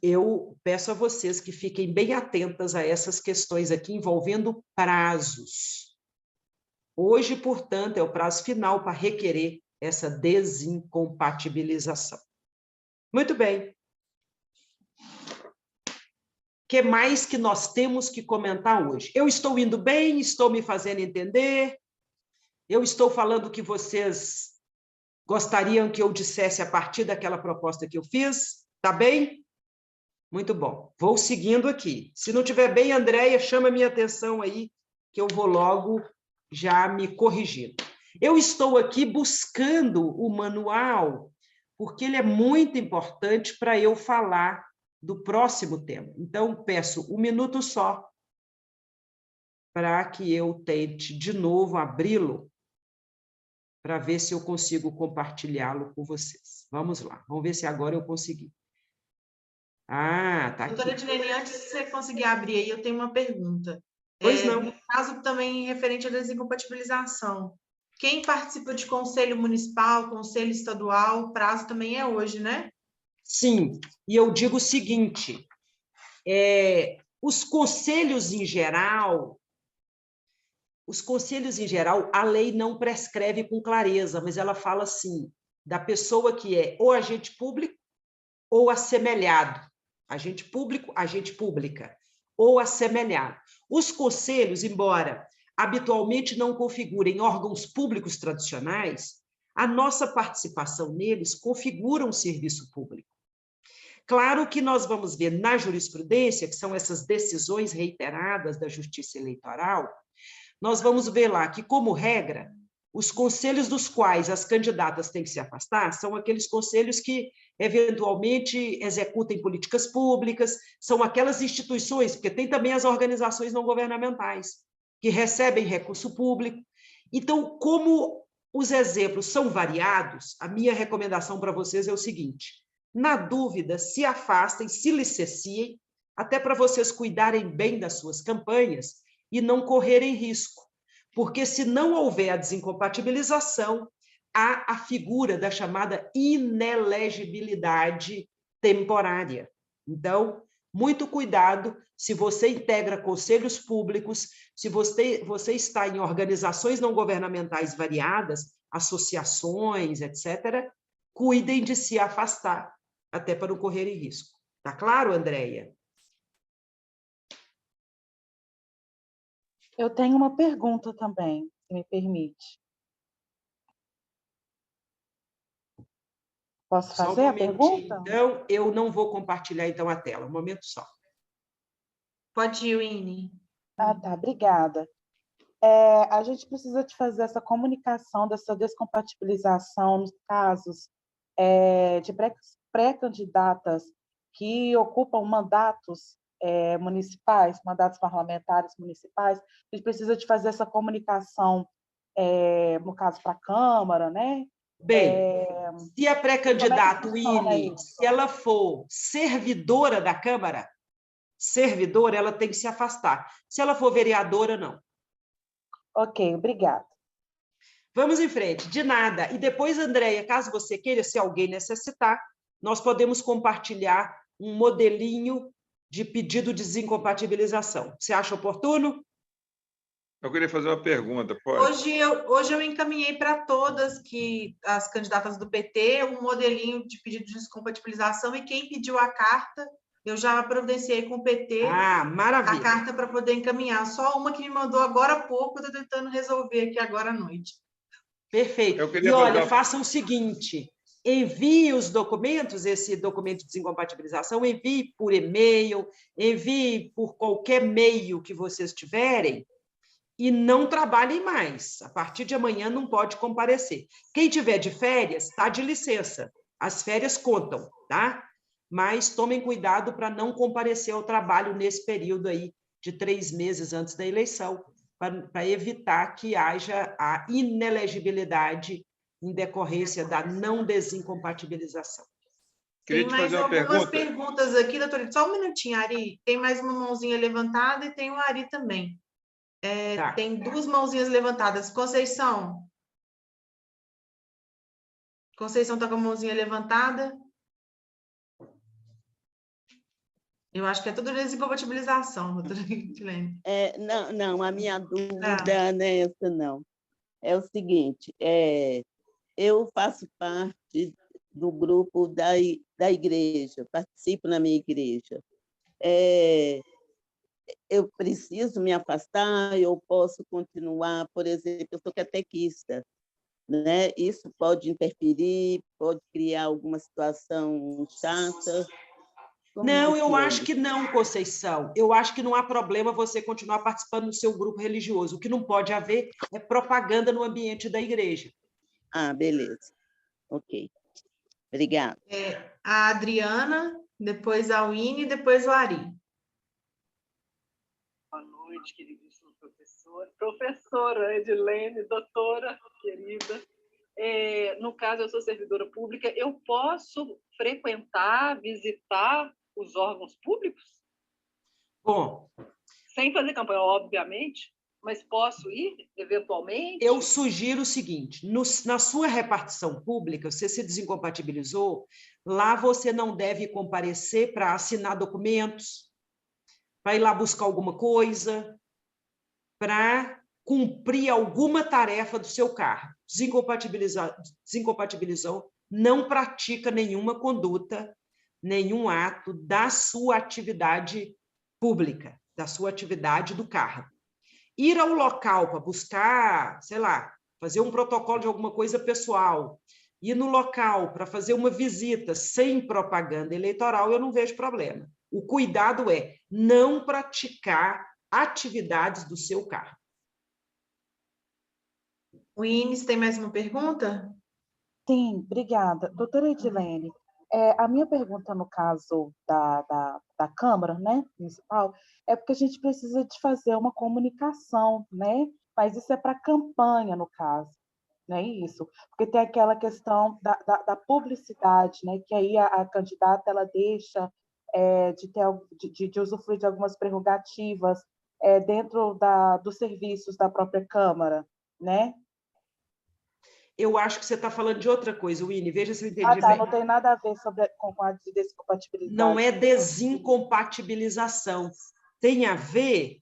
eu peço a vocês que fiquem bem atentas a essas questões aqui envolvendo prazos. Hoje, portanto, é o prazo final para requerer essa desincompatibilização. Muito bem. que mais que nós temos que comentar hoje? Eu estou indo bem? Estou me fazendo entender? Eu estou falando o que vocês gostariam que eu dissesse a partir daquela proposta que eu fiz? Tá bem? Muito bom. Vou seguindo aqui. Se não estiver bem, Andréia, chama a minha atenção aí, que eu vou logo já me corrigindo. Eu estou aqui buscando o manual, porque ele é muito importante para eu falar do próximo tema. Então, peço 1 minuto só para que eu tente de novo abri-lo, para ver se eu consigo compartilhá-lo com vocês. Vamos lá, vamos ver se agora eu consegui. Ah, tá aqui. Doutora Edilene, antes de você conseguir abrir aí, eu tenho uma pergunta. Pois não. No caso também referente à desincompatibilização, quem participa de conselho municipal, conselho estadual, o prazo também é hoje, né? Sim, e eu digo o seguinte, os conselhos em geral, a lei não prescreve com clareza, mas ela fala assim, da pessoa que é ou agente público ou assemelhado. Agente público, agente pública, ou assemelhado. Os conselhos, embora habitualmente não configurem órgãos públicos tradicionais, a nossa participação neles configura um serviço público. Claro que nós vamos ver na jurisprudência, que são essas decisões reiteradas da Justiça Eleitoral, nós vamos ver lá que, como regra, os conselhos dos quais as candidatas têm que se afastar são aqueles conselhos que, eventualmente, executem políticas públicas, são aquelas instituições, porque tem também as organizações não governamentais, que recebem recurso público. Então, como os exemplos são variados, a minha recomendação para vocês é o seguinte: na dúvida, se afastem, se licenciem, até para vocês cuidarem bem das suas campanhas e não correrem risco. Porque se não houver a desincompatibilização, há a figura da chamada inelegibilidade temporária. Então, muito cuidado se você integra conselhos públicos, se você está em organizações não governamentais variadas, associações, etc., cuidem de se afastar, até para não correrem risco. Tá claro, Andréia? Eu tenho uma pergunta também, se me permite. Posso fazer a pergunta? Então, eu não vou compartilhar então a tela, um momento só. Pode ir, Winnie. Ah, tá, obrigada. A gente precisa de fazer essa comunicação, dessa descompatibilização nos casos de pré-candidatas que ocupam mandatos municipais, mandatos parlamentares municipais. A gente precisa de fazer essa comunicação, no caso, para a Câmara, né? Bem, se a pré-candidata, Winnie, se ela for servidora da Câmara, servidora, ela tem que se afastar. Se ela for vereadora, não. Ok, obrigada. Vamos em frente, de nada. E depois, Andréia, caso você queira, se alguém necessitar, nós podemos compartilhar um modelinho de pedido de desincompatibilização. Você acha oportuno? Eu queria fazer uma pergunta, pode? Hoje eu encaminhei para todas as candidatas do PT um modelinho de pedido de descompatibilização e quem pediu a carta, eu já providenciei com o PT maravilha. a carta para poder encaminhar. Só uma que me mandou agora há pouco, eu estou tentando resolver aqui agora à noite. Perfeito. E olha, façam o seguinte, envie os documentos, esse documento de desincompatibilização, envie por e-mail, envie por qualquer meio que vocês tiverem, e não trabalhem mais. A partir de amanhã não pode comparecer. Quem tiver de férias, está de licença. As férias contam, tá? Mas tomem cuidado para não comparecer ao trabalho nesse período aí de 3 meses antes da eleição, para evitar que haja a inelegibilidade em decorrência da não desincompatibilização. Tem mais algumas perguntas aqui, doutora. Só um minutinho, Ari. Tem mais uma mãozinha levantada e tem o Ari também. Tá. Tem 2 mãozinhas levantadas. Conceição? Conceição está com a mãozinha levantada? Eu acho que é tudo desincompatibilização, doutora Edilene. Não, a minha dúvida não é essa, não. É o seguinte, eu faço parte do grupo da igreja, participo na minha igreja. eu preciso me afastar, eu posso continuar, por exemplo, eu sou catequista, né? Isso pode interferir, pode criar alguma situação chata? Não, eu acho que não, Conceição. Eu acho que não há problema você continuar participando do seu grupo religioso. O que não pode haver é propaganda no ambiente da igreja. Ah, beleza. Ok. Obrigada. A Adriana, depois a Winnie, depois o Ari. Boa noite, queridíssima professora. Professora Edilene, doutora querida. No caso, eu sou servidora pública, eu posso frequentar, visitar os órgãos públicos? Bom, sem fazer campanha, obviamente, mas posso ir, eventualmente? Eu sugiro o seguinte, na sua repartição pública, você se desincompatibilizou, lá você não deve comparecer para assinar documentos, para ir lá buscar alguma coisa, para cumprir alguma tarefa do seu cargo. Desincompatibilizou, não pratica nenhuma conduta, nenhum ato da sua atividade pública, da sua atividade do cargo. Ir ao local para buscar, sei lá, fazer um protocolo de alguma coisa pessoal, ir no local para fazer uma visita sem propaganda eleitoral, eu não vejo problema. O cuidado é não praticar atividades do seu cargo. O Ines, tem mais uma pergunta? Sim, obrigada. Doutora Edilene, a minha pergunta no caso da Câmara, né, Municipal, é porque a gente precisa de fazer uma comunicação, né? Mas isso é para campanha, no caso, não é isso? Porque tem aquela questão da publicidade, né? Que aí a candidata ela deixa de usufruir de algumas prerrogativas dentro dos serviços da própria Câmara, né? Eu acho que você está falando de outra coisa, Winnie, veja se eu entendi bem. Não tem nada a ver com a descompatibilidade. Não é desincompatibilização, tem a ver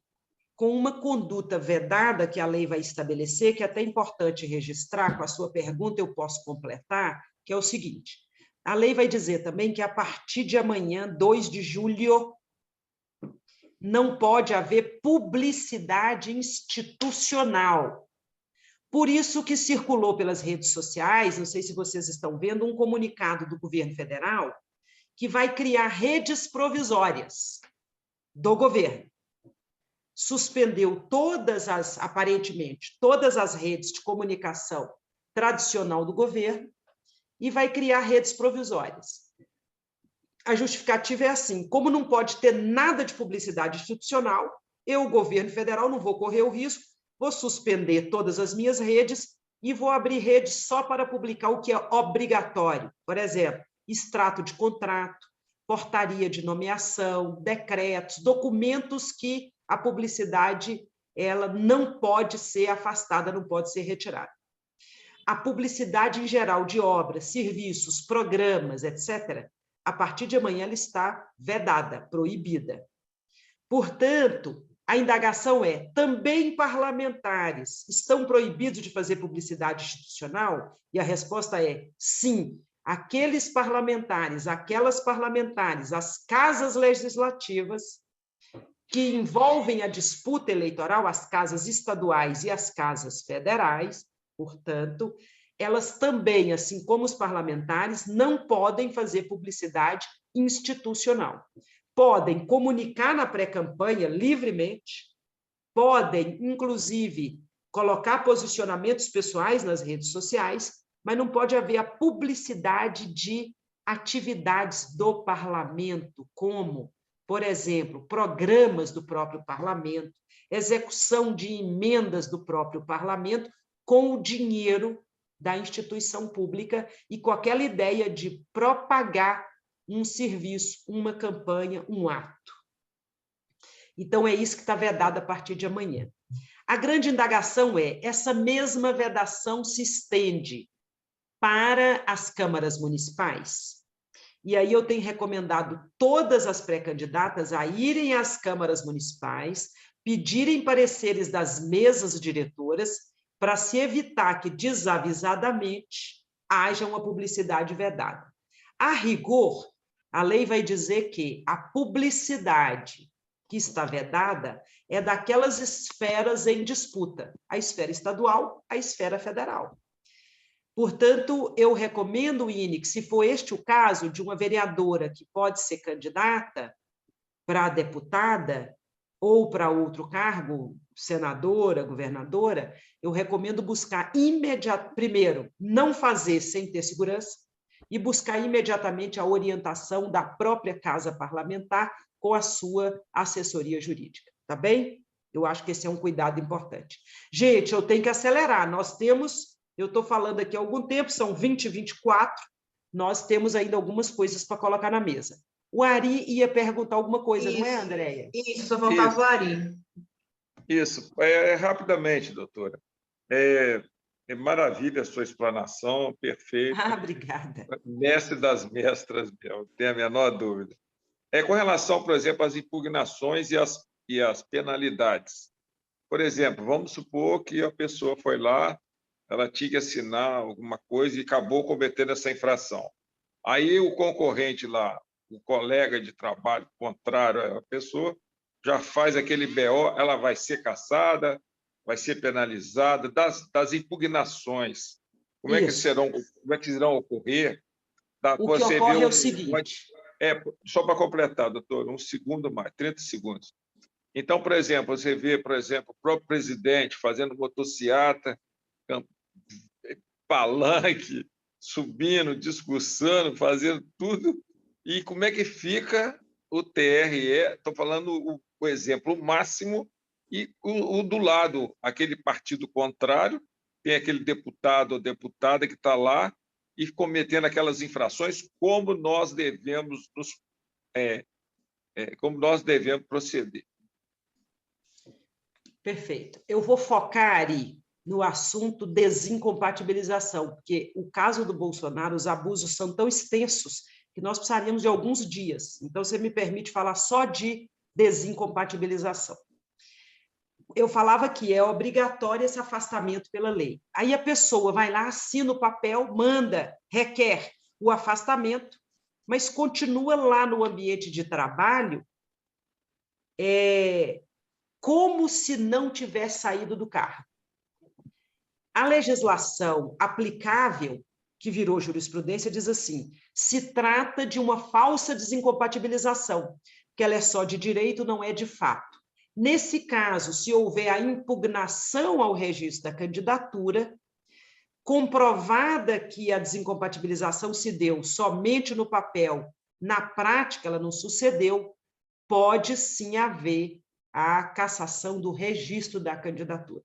com uma conduta vedada que a lei vai estabelecer, que é até importante registrar, com a sua pergunta eu posso completar, que é o seguinte, a lei vai dizer também que a partir de amanhã, 2 de julho, não pode haver publicidade institucional. Por isso que circulou pelas redes sociais, não sei se vocês estão vendo, um comunicado do governo federal que vai criar redes provisórias do governo. Suspendeu aparentemente, todas as redes de comunicação tradicional do governo e vai criar redes provisórias. A justificativa é assim, como não pode ter nada de publicidade institucional, eu, o governo federal, não vou correr o risco, vou suspender todas as minhas redes e vou abrir redes só para publicar o que é obrigatório. Por exemplo, extrato de contrato, portaria de nomeação, decretos, documentos que a publicidade ela não pode ser afastada, não pode ser retirada. A publicidade em geral de obras, serviços, programas, etc., a partir de amanhã ela está vedada, proibida. Portanto, a indagação é, também parlamentares estão proibidos de fazer publicidade institucional? E a resposta é sim. Aqueles parlamentares, aquelas parlamentares, as casas legislativas que envolvem a disputa eleitoral, as casas estaduais e as casas federais, portanto, elas também, assim como os parlamentares, não podem fazer publicidade institucional. Podem comunicar na pré-campanha livremente, podem, inclusive, colocar posicionamentos pessoais nas redes sociais, mas não pode haver a publicidade de atividades do parlamento, como, por exemplo, programas do próprio parlamento, execução de emendas do próprio parlamento com o dinheiro da instituição pública e com aquela ideia de propagar um serviço, uma campanha, um ato. Então, é isso que está vedado a partir de amanhã. A grande indagação é, essa mesma vedação se estende para as câmaras municipais? E aí eu tenho recomendado todas as pré-candidatas a irem às câmaras municipais, pedirem pareceres das mesas diretoras, para se evitar que, desavisadamente, haja uma publicidade vedada. A rigor, A lei vai dizer que a publicidade que está vedada é daquelas esferas em disputa, a esfera estadual, a esfera federal. Portanto, eu recomendo, Ine, que se for este o caso de uma vereadora que pode ser candidata para deputada ou para outro cargo, senadora, governadora, eu recomendo buscar primeiro, não fazer sem ter segurança, e buscar imediatamente a orientação da própria Casa Parlamentar com a sua assessoria jurídica, tá bem? Eu acho que esse é um cuidado importante. Gente, eu tenho que acelerar, nós temos, eu estou falando aqui há algum tempo, são 20h24, nós temos ainda algumas coisas para colocar na mesa. O Ari ia perguntar alguma coisa, não é, Andréia? Isso, só faltava o Ari. Isso, rapidamente, doutora. É maravilha a sua explanação, perfeita. Ah, obrigada. Mestre das mestras, não tenho a menor dúvida. Com relação, por exemplo, às impugnações e as penalidades. Por exemplo, vamos supor que a pessoa foi lá, ela tinha que assinar alguma coisa e acabou cometendo essa infração. Aí o concorrente lá, o colega de trabalho contrário à pessoa, já faz aquele BO, ela vai ser cassada, vai ser penalizada, das impugnações. Como é que irão ocorrer? O que ocorre é o seguinte... Só para completar, doutor, um segundo mais, 30 segundos. Então, por exemplo, você vê, o próprio presidente fazendo motociata, palanque, subindo, discursando, fazendo tudo. E como é que fica o TRE? Estou falando o exemplo máximo, e o do lado, aquele partido contrário, tem aquele deputado ou deputada que está lá e cometendo aquelas infrações, como nós devemos proceder. Perfeito. Eu vou focar, Ari, no assunto desincompatibilização, porque o caso do Bolsonaro, os abusos são tão extensos que nós precisaríamos de alguns dias. Então, você me permite falar só de desincompatibilização. Eu falava que é obrigatório esse afastamento pela lei. Aí a pessoa vai lá, assina o papel, manda, requer o afastamento, mas continua lá no ambiente de trabalho como se não tivesse saído do cargo. A legislação aplicável, que virou jurisprudência, diz assim: se trata de uma falsa desincompatibilização, que ela é só de direito, não é de fato. Nesse caso, se houver a impugnação ao registro da candidatura, comprovada que a desincompatibilização se deu somente no papel, na prática ela não sucedeu, pode sim haver a cassação do registro da candidatura.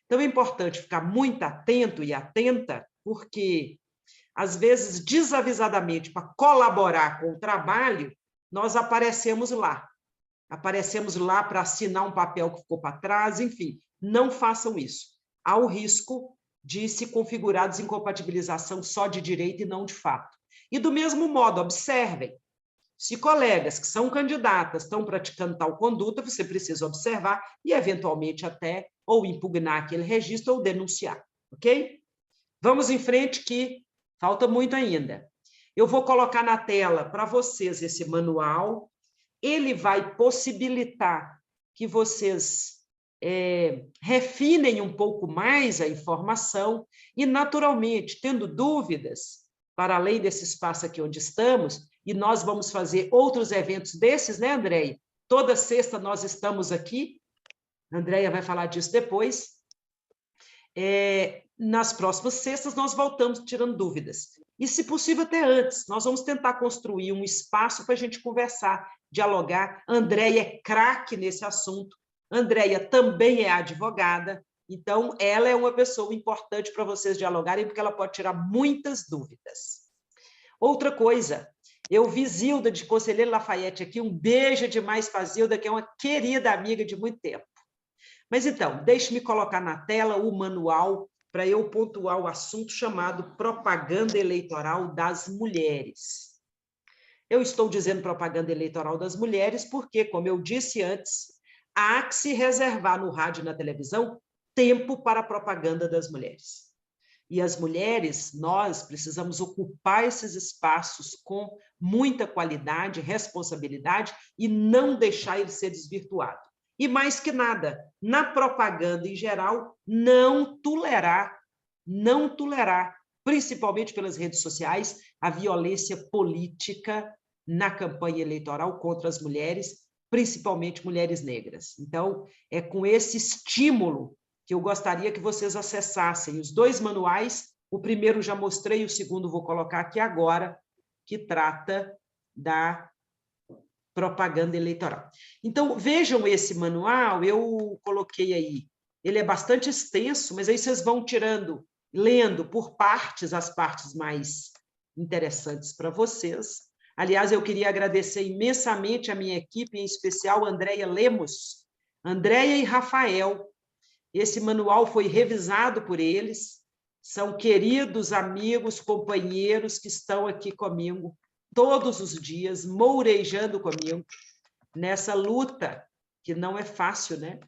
Então, é importante ficar muito atento e atenta, porque, às vezes, desavisadamente, para colaborar com o trabalho, nós aparecemos lá para assinar um papel que ficou para trás, enfim, não façam isso. Há o risco de se configurar desincompatibilização só de direito e não de fato. E, do mesmo modo, observem, se colegas que são candidatas estão praticando tal conduta, você precisa observar e, eventualmente, até ou impugnar aquele registro ou denunciar, ok? Vamos em frente, que falta muito ainda. Eu vou colocar na tela para vocês esse manual. Ele vai possibilitar que vocês refinem um pouco mais a informação e, naturalmente, tendo dúvidas, para além desse espaço aqui onde estamos, e nós vamos fazer outros eventos desses, né, Andréia? Toda sexta nós estamos aqui, a Andréia vai falar disso depois. Nas próximas sextas nós voltamos tirando dúvidas. E, se possível, até antes, nós vamos tentar construir um espaço para a gente conversar, dialogar. A Andréia é craque nesse assunto, a Andréia também é advogada, então ela é uma pessoa importante para vocês dialogarem, porque ela pode tirar muitas dúvidas. Outra coisa, eu vi Zilda de Conselheiro Lafayette aqui, um beijo demais para a Zilda, que é uma querida amiga de muito tempo. Mas então, deixe-me colocar na tela o manual para eu pontuar o assunto chamado Propaganda Eleitoral das Mulheres. Eu estou dizendo propaganda eleitoral das mulheres porque, como eu disse antes, há que se reservar no rádio e na televisão tempo para a propaganda das mulheres. E as mulheres, nós precisamos ocupar esses espaços com muita qualidade, responsabilidade e não deixar ele ser desvirtuado. E mais que nada, na propaganda em geral, não tolerar, principalmente pelas redes sociais, a violência política na campanha eleitoral contra as mulheres, principalmente mulheres negras. Então, é com esse estímulo que eu gostaria que vocês acessassem os 2 manuais. O primeiro já mostrei, o segundo vou colocar aqui agora, que trata da propaganda eleitoral. Então, vejam esse manual, eu coloquei aí. Ele é bastante extenso, mas aí vocês vão tirando, lendo por partes, as partes mais interessantes para vocês. Aliás, eu queria agradecer imensamente a minha equipe, em especial a Andréia Lemos, Andréia e Rafael. Esse manual foi revisado por eles, são queridos amigos, companheiros que estão aqui comigo todos os dias, mourejando comigo, nessa luta, que não é fácil, né?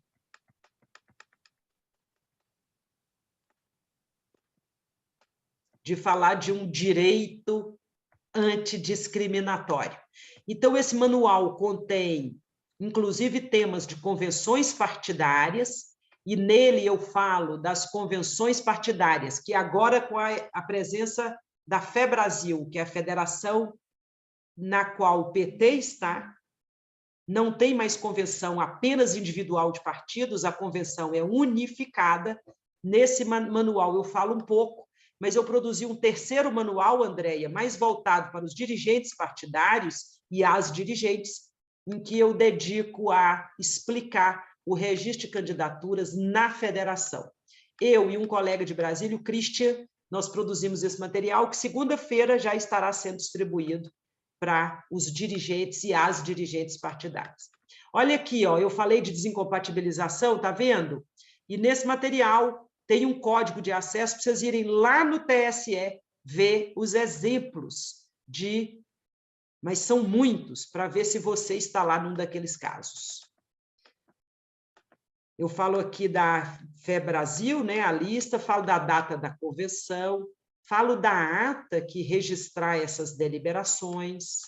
De falar de um direito antidiscriminatório. Então, esse manual contém, inclusive, temas de convenções partidárias, e nele eu falo das convenções partidárias, que agora, com a presença da FEBrasil, que é a federação na qual o PT está, não tem mais convenção apenas individual de partidos, a convenção é unificada. Nesse manual eu falo um pouco, mas eu produzi um terceiro manual, Andréia, mais voltado para os dirigentes partidários e as dirigentes, em que eu dedico a explicar o registro de candidaturas na federação. Eu e um colega de Brasília, o Christian, nós produzimos esse material, que segunda-feira já estará sendo distribuído para os dirigentes e as dirigentes partidárias. Olha aqui, ó, eu falei de desincompatibilização, tá vendo? E nesse material tem um código de acesso para vocês irem lá no TSE ver os exemplos mas são muitos, para ver se você está lá num daqueles casos. Eu falo aqui da FEBrasil, né, a lista, falo da data da convenção, falo da ata que registrar essas deliberações,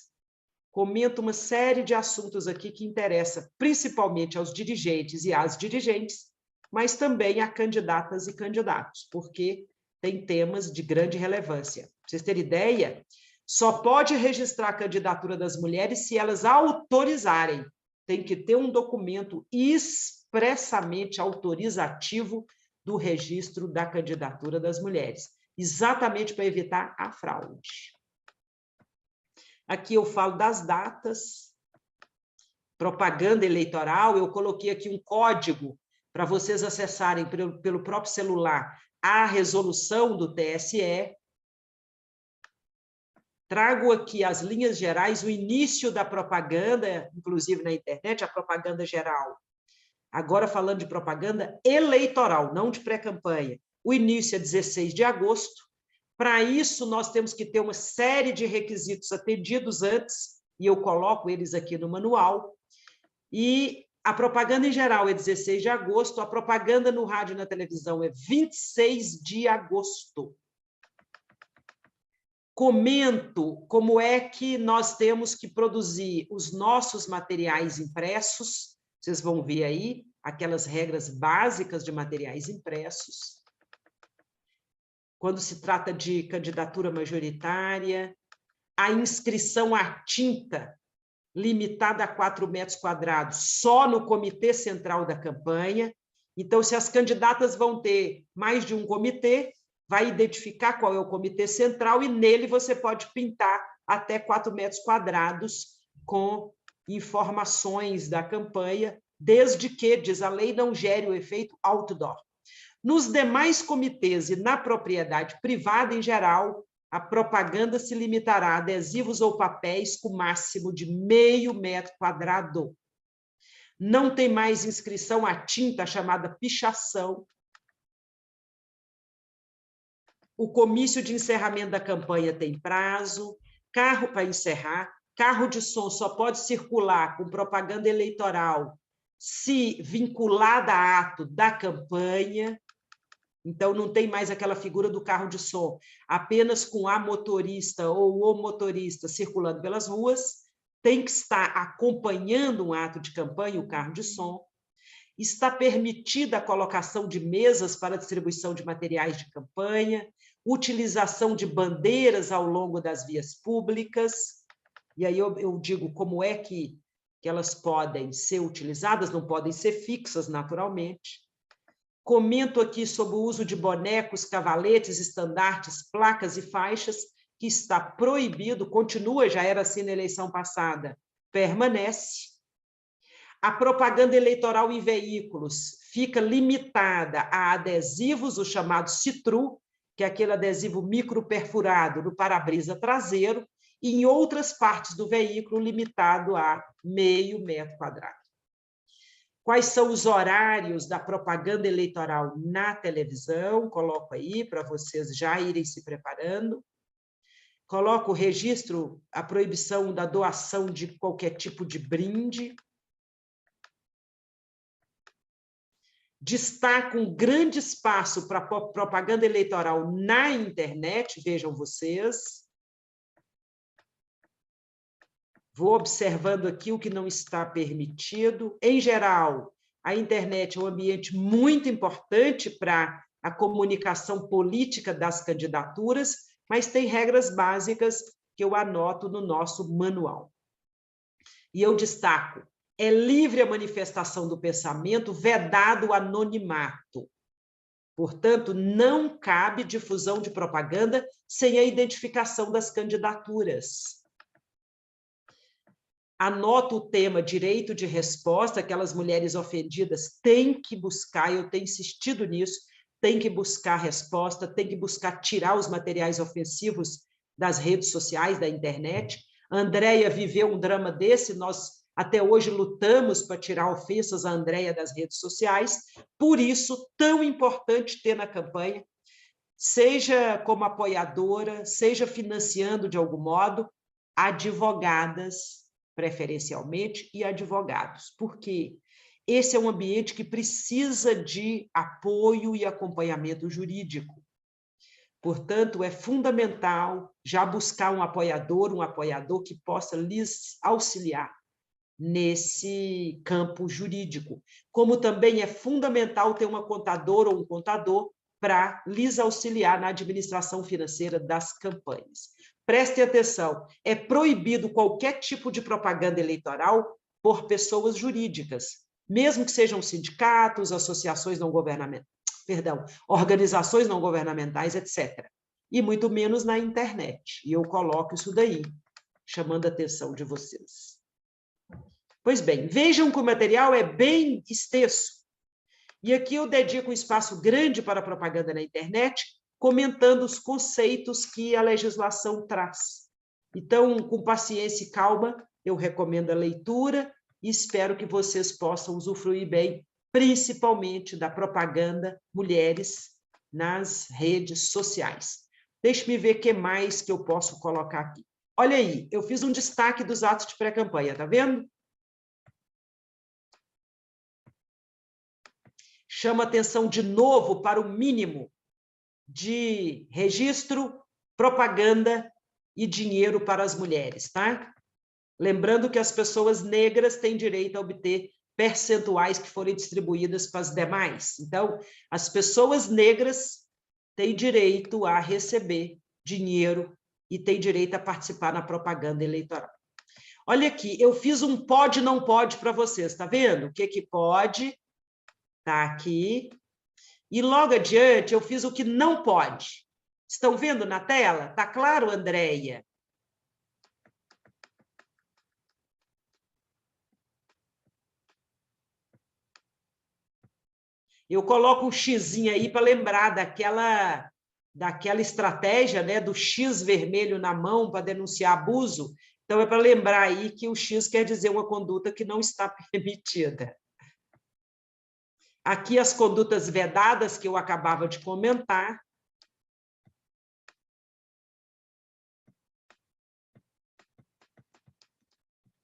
comento uma série de assuntos aqui que interessa principalmente aos dirigentes e às dirigentes, mas também a candidatas e candidatos, porque tem temas de grande relevância. Para vocês terem ideia, só pode registrar a candidatura das mulheres se elas autorizarem. Tem que ter um documento expressamente autorizativo do registro da candidatura das mulheres, exatamente para evitar a fraude. Aqui eu falo das datas, propaganda eleitoral, eu coloquei aqui um código para vocês acessarem pelo próprio celular a resolução do TSE. Trago aqui as linhas gerais, o início da propaganda, inclusive na internet, a propaganda geral. Agora falando de propaganda eleitoral, não de pré-campanha. O início é 16 de agosto. Para isso, nós temos que ter uma série de requisitos atendidos antes, e eu coloco eles aqui no manual. E a propaganda em geral é 16 de agosto, a propaganda no rádio e na televisão é 26 de agosto. Comento como é que nós temos que produzir os nossos materiais impressos, vocês vão ver aí aquelas regras básicas de materiais impressos. Quando se trata de candidatura majoritária, a inscrição à tinta limitada a 4 metros quadrados, só no comitê central da campanha. Então, se as candidatas vão ter mais de um comitê, vai identificar qual é o comitê central e nele você pode pintar até 4 metros quadrados com informações da campanha, desde que, diz a lei, não gere o efeito outdoor. Nos demais comitês e na propriedade privada em geral, a propaganda se limitará a adesivos ou papéis com máximo de meio metro quadrado. Não tem mais inscrição à tinta, chamada pichação. O comício de encerramento da campanha tem prazo, carro para encerrar, carro de som só pode circular com propaganda eleitoral se vinculada a ato da campanha. Então, não tem mais aquela figura do carro de som, apenas com a motorista ou o motorista circulando pelas ruas, tem que estar acompanhando um ato de campanha, o carro de som. Está permitida a colocação de mesas para distribuição de materiais de campanha, utilização de bandeiras ao longo das vias públicas. E aí eu digo como é que elas podem ser utilizadas, não podem ser fixas, naturalmente. Comento aqui sobre o uso de bonecos, cavaletes, estandartes, placas e faixas, que está proibido, continua, já era assim na eleição passada, permanece. A propaganda eleitoral em veículos fica limitada a adesivos, o chamado citru, que é aquele adesivo microperfurado no para-brisa traseiro, e em outras partes do veículo limitado a meio metro quadrado. Quais são os horários da propaganda eleitoral na televisão? Coloco aí para vocês já irem se preparando. Coloco o registro, a proibição da doação de qualquer tipo de brinde. Destaco um grande espaço para propaganda eleitoral na internet, vejam vocês. Vou observando aqui o que não está permitido. Em geral, a internet é um ambiente muito importante para a comunicação política das candidaturas, mas tem regras básicas que eu anoto no nosso manual. E eu destaco: é livre a manifestação do pensamento, vedado o anonimato. Portanto, não cabe difusão de propaganda sem a identificação das candidaturas. Anoto o tema direito de resposta, aquelas mulheres ofendidas têm que buscar, eu tenho insistido nisso, têm que buscar resposta, têm que buscar tirar os materiais ofensivos das redes sociais, da internet. A Andréia viveu um drama desse, nós até hoje lutamos para tirar ofensas a Andréia das redes sociais, por isso, tão importante ter na campanha, seja como apoiadora, seja financiando de algum modo, advogadas, preferencialmente, e advogados, porque esse é um ambiente que precisa de apoio e acompanhamento jurídico. Portanto, é fundamental já buscar um apoiador que possa lhes auxiliar nesse campo jurídico, como também é fundamental ter uma contadora ou um contador para lhes auxiliar na administração financeira das campanhas. Prestem atenção, é proibido qualquer tipo de propaganda eleitoral por pessoas jurídicas, mesmo que sejam sindicatos, associações não governamentais, organizações não governamentais, etc. E muito menos na internet. E eu coloco isso daí, chamando a atenção de vocês. Pois bem, vejam que o material é bem extenso. E aqui eu dedico um espaço grande para a propaganda na internet, comentando os conceitos que a legislação traz. Então, com paciência e calma, eu recomendo a leitura e espero que vocês possam usufruir bem, principalmente da propaganda mulheres nas redes sociais. Deixe-me ver o que mais que eu posso colocar aqui. Olha aí, eu fiz um destaque dos atos de pré-campanha, tá vendo? Chama atenção de novo para o mínimo de registro, propaganda e dinheiro para as mulheres, tá? Lembrando que as pessoas negras têm direito a obter percentuais que forem distribuídas para as demais. Então, as pessoas negras têm direito a receber dinheiro e têm direito a participar na propaganda eleitoral. Olha aqui, eu fiz um pode, não pode para vocês, tá vendo? O que que pode? Tá aqui. E logo adiante eu fiz o que não pode. Estão vendo na tela? Tá claro, Andréia? Eu coloco um xizinho aí para lembrar daquela estratégia, né, do X vermelho na mão para denunciar abuso. Então, é para lembrar aí que o X quer dizer uma conduta que não está permitida. Aqui as condutas vedadas que eu acabava de comentar.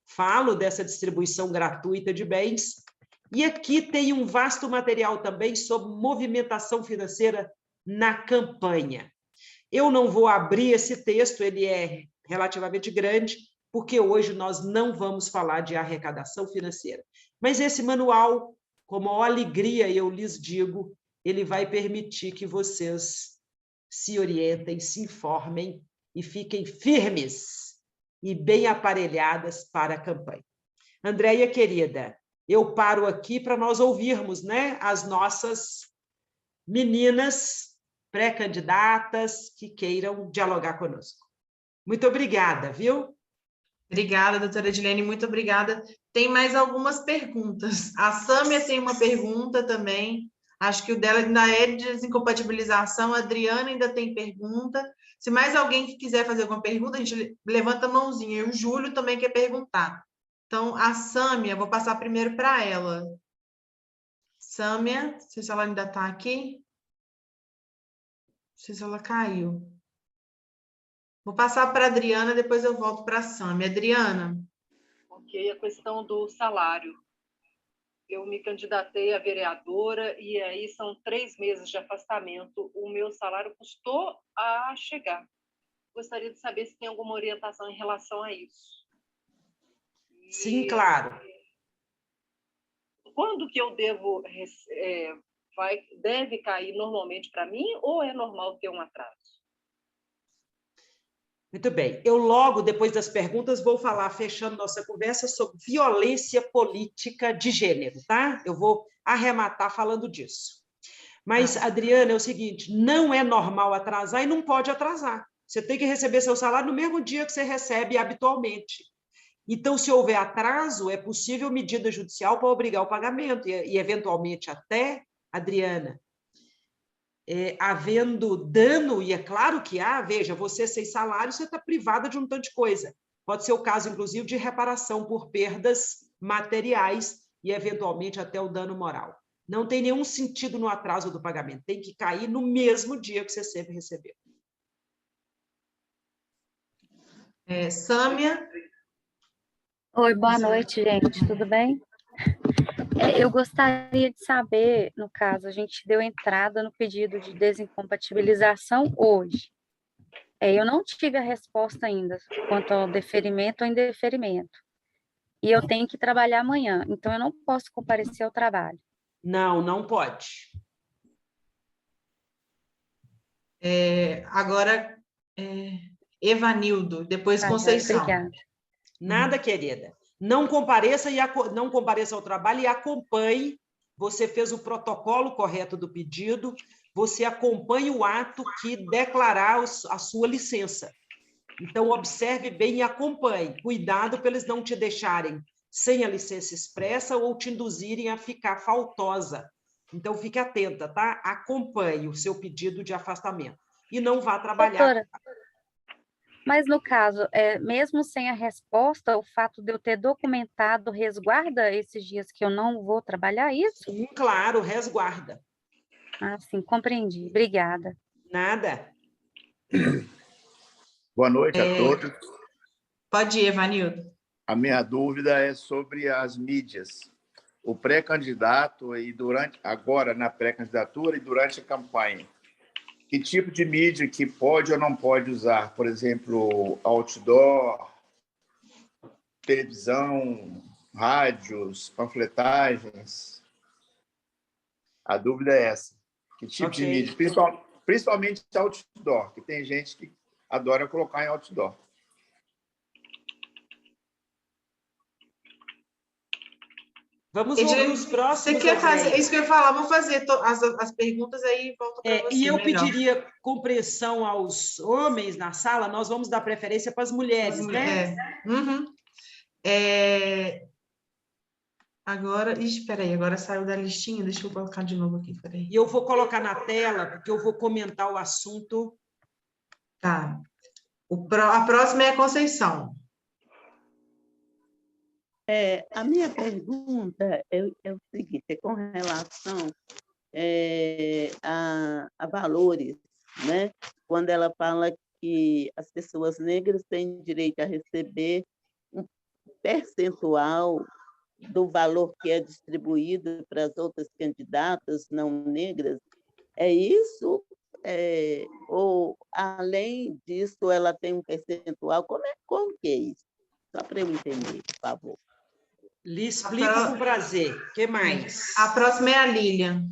Falo dessa distribuição gratuita de bens E aqui tem um vasto material também sobre movimentação financeira na campanha. Eu não vou abrir esse texto, ele é relativamente grande, porque hoje nós não vamos falar de arrecadação financeira. Mas esse manual, com a maior alegria, eu lhes digo, ele vai permitir que vocês se orientem, se informem e fiquem firmes e bem aparelhadas para a campanha. Andréia, querida, eu paro aqui para nós ouvirmos, né, as nossas meninas pré-candidatas que queiram dialogar conosco. Muito obrigada, viu? Obrigada, doutora Edilene, muito obrigada. Tem mais algumas perguntas. A Sâmia tem uma pergunta também. Acho que o dela ainda é de desincompatibilização. A Adriana ainda tem pergunta. Se mais alguém que quiser fazer alguma pergunta, a gente levanta a mãozinha. E o Júlio também quer perguntar. Então, a Sâmia, vou passar primeiro para ela. Sâmia, não sei se ela ainda está aqui. Não sei se ela caiu. Vou passar para a Adriana, depois eu volto para a Sâmia. Adriana. Ok, a questão do salário. Eu me candidatei a vereadora e aí são 3 meses de afastamento. O meu salário custou a chegar. Gostaria de saber se tem alguma orientação em relação a isso. Sim, claro. Quando que eu devo... deve cair normalmente para mim ou é normal ter um atraso? Muito bem. Eu logo, depois das perguntas, vou falar, fechando nossa conversa, sobre violência política de gênero, tá? Eu vou arrematar falando disso. Mas, Adriana, é o seguinte, não é normal atrasar e não pode atrasar. Você tem que receber seu salário no mesmo dia que você recebe habitualmente. Então, se houver atraso, é possível medida judicial para obrigar o pagamento e eventualmente até, Adriana, havendo dano, e é claro que há, veja, você sem salário, você está privada de um tanto de coisa. Pode ser o caso, inclusive, de reparação por perdas materiais e, eventualmente, até o dano moral. Não tem nenhum sentido no atraso do pagamento, tem que cair no mesmo dia que você sempre recebeu. Sâmia. Oi, boa noite, gente, tudo bem? Eu gostaria de saber, no caso, a gente deu entrada no pedido de desincompatibilização hoje. Eu não tive a resposta ainda quanto ao deferimento ou indeferimento. E eu tenho que trabalhar amanhã, então eu não posso comparecer ao trabalho. Não, não pode. Agora, Evanildo, depois Conceição. Obrigada. Nada, querida. Não compareça ao trabalho e acompanhe. Você fez o protocolo correto do pedido, você acompanhe o ato que declarar a sua licença. Então, observe bem e acompanhe. Cuidado para eles não te deixarem sem a licença expressa ou te induzirem a ficar faltosa. Então, fique atenta, tá? Acompanhe o seu pedido de afastamento. E não vá trabalhar. Doutora, mas no caso, mesmo sem a resposta, o fato de eu ter documentado resguarda esses dias que eu não vou trabalhar, isso? Sim, claro, resguarda. Ah, sim, compreendi. Obrigada. Nada. Boa noite a todos. Pode ir, Evanildo. A minha dúvida é sobre as mídias. O pré-candidato e agora na pré-candidatura e durante a campanha. Que tipo de mídia que pode ou não pode usar? Por exemplo, outdoor, televisão, rádios, panfletagens. A dúvida é essa. Que tipo de mídia? Principalmente outdoor, que tem gente que adora colocar em outdoor. Vamos ouvir os próximos. Você quer fazer? Isso que eu ia falar, vamos fazer as perguntas aí e volta para você. E eu pediria compreensão aos homens na sala, nós vamos dar preferência para as mulheres, né? Agora, espera aí, agora saiu da listinha, deixa eu colocar de novo aqui, peraí. E eu vou colocar na tela, porque eu vou comentar o assunto. Tá. A próxima é a Conceição. A minha pergunta é o seguinte, é com relação a valores, né? Quando ela fala que as pessoas negras têm direito a receber um percentual do valor que é distribuído para as outras candidatas não negras? É isso? Ou, além disso, ela tem um percentual? Como que é isso? Só para eu entender, por favor. Lhe explico com prazer. O que mais? A próxima é a Lilian.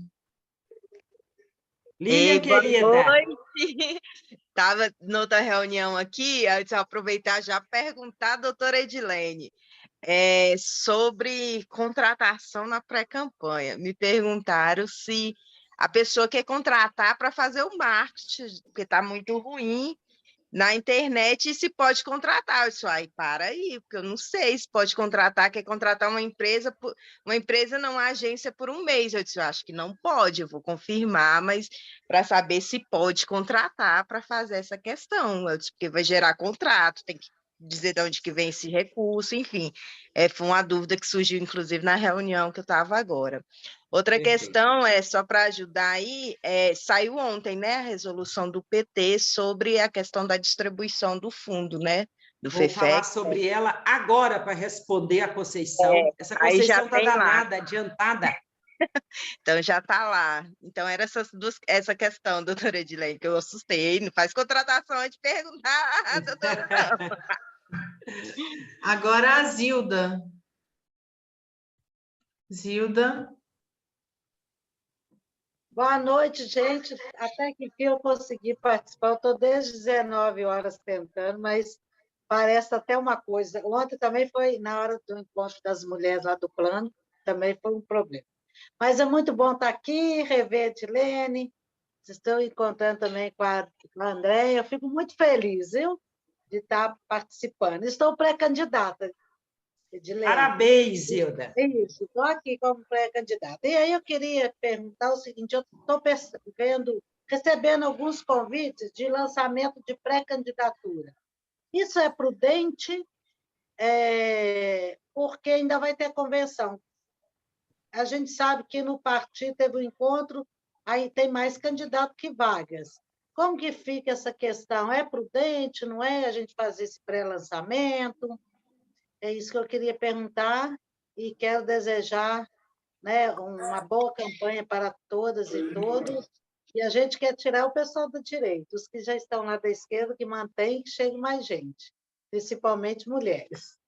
Lilian, Boa querida. noite. Estava noutra reunião aqui, eu vou aproveitar já perguntar à doutora Edilene sobre contratação na pré-campanha. Me perguntaram se a pessoa quer contratar para fazer o marketing, porque está muito ruim na internet, e se pode contratar. Eu disse, para aí, porque eu não sei se pode contratar, quer contratar uma empresa não, uma agência por um mês. Eu disse, eu acho que não pode, eu vou confirmar, mas para saber se pode contratar para fazer essa questão. Eu disse, porque vai gerar contrato, tem que dizer de onde que vem esse recurso, enfim. Foi uma dúvida que surgiu, inclusive, na reunião que eu estava agora. Outra questão só para ajudar aí, saiu ontem, né, a resolução do PT sobre a questão da distribuição do fundo, né, do Vou FEFEC. falar sobre ela agora para responder a Conceição. Essa Conceição está danada, adiantada. Então, já está lá. Então, era essa questão, doutora Edilene, que eu assustei. Não faz contratação antes de perguntar, doutora, não. Agora a Zilda. Zilda. Boa noite, gente. Até que enfim eu consegui participar. Eu estou desde 19 horas tentando, mas parece até uma coisa. Ontem também foi na hora do encontro das mulheres lá do plano, também foi um problema. Mas é muito bom estar aqui, rever a Edilene. Estou encontrando também com a Andréia. Eu fico muito feliz, viu, de estar participando. Estou pré-candidata, Edilene. Parabéns, Zilda. Isso, estou aqui como pré-candidata. E aí eu queria perguntar o seguinte, eu estou recebendo alguns convites de lançamento de pré-candidatura. Isso é prudente, porque ainda vai ter convenção. A gente sabe que no partido teve um encontro, aí tem mais candidato que vagas. Como que fica essa questão? É prudente, não é, a gente fazer esse pré-lançamento? É isso que eu queria perguntar e quero desejar, né, uma boa campanha para todas e todos. E a gente quer tirar o pessoal da direita, os que já estão lá da esquerda, que mantém que chegue mais gente, principalmente mulheres.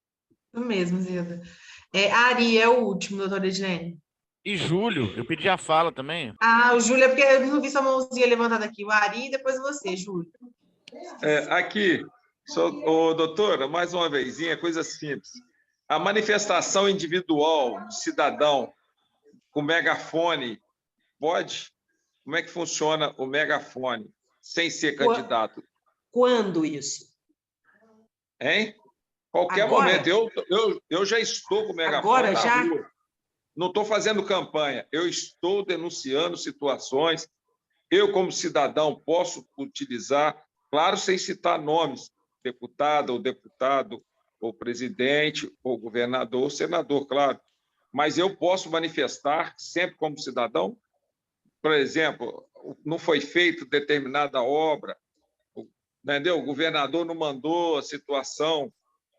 Isso mesmo, Zilda. Ari é o último, doutora Edilene. E Júlio, eu pedi a fala também. O Júlio, é porque eu não vi sua mãozinha levantada aqui. O Ari e depois você, Júlio. Aqui, doutora, mais uma vezinha, coisa simples. A manifestação individual de cidadão com megafone, pode? Como é que funciona o megafone sem ser candidato? Quando isso? Hein? Qualquer Agora? momento. Eu já estou com o megafone Agora, na já? rua. Não estou fazendo campanha. Eu estou denunciando situações. Eu, como cidadão, posso utilizar, claro, sem citar nomes, deputada ou deputado, ou presidente, ou governador, ou senador, claro. Mas eu posso manifestar sempre como cidadão. Por exemplo, não foi feita determinada obra, entendeu? O governador não mandou a situação,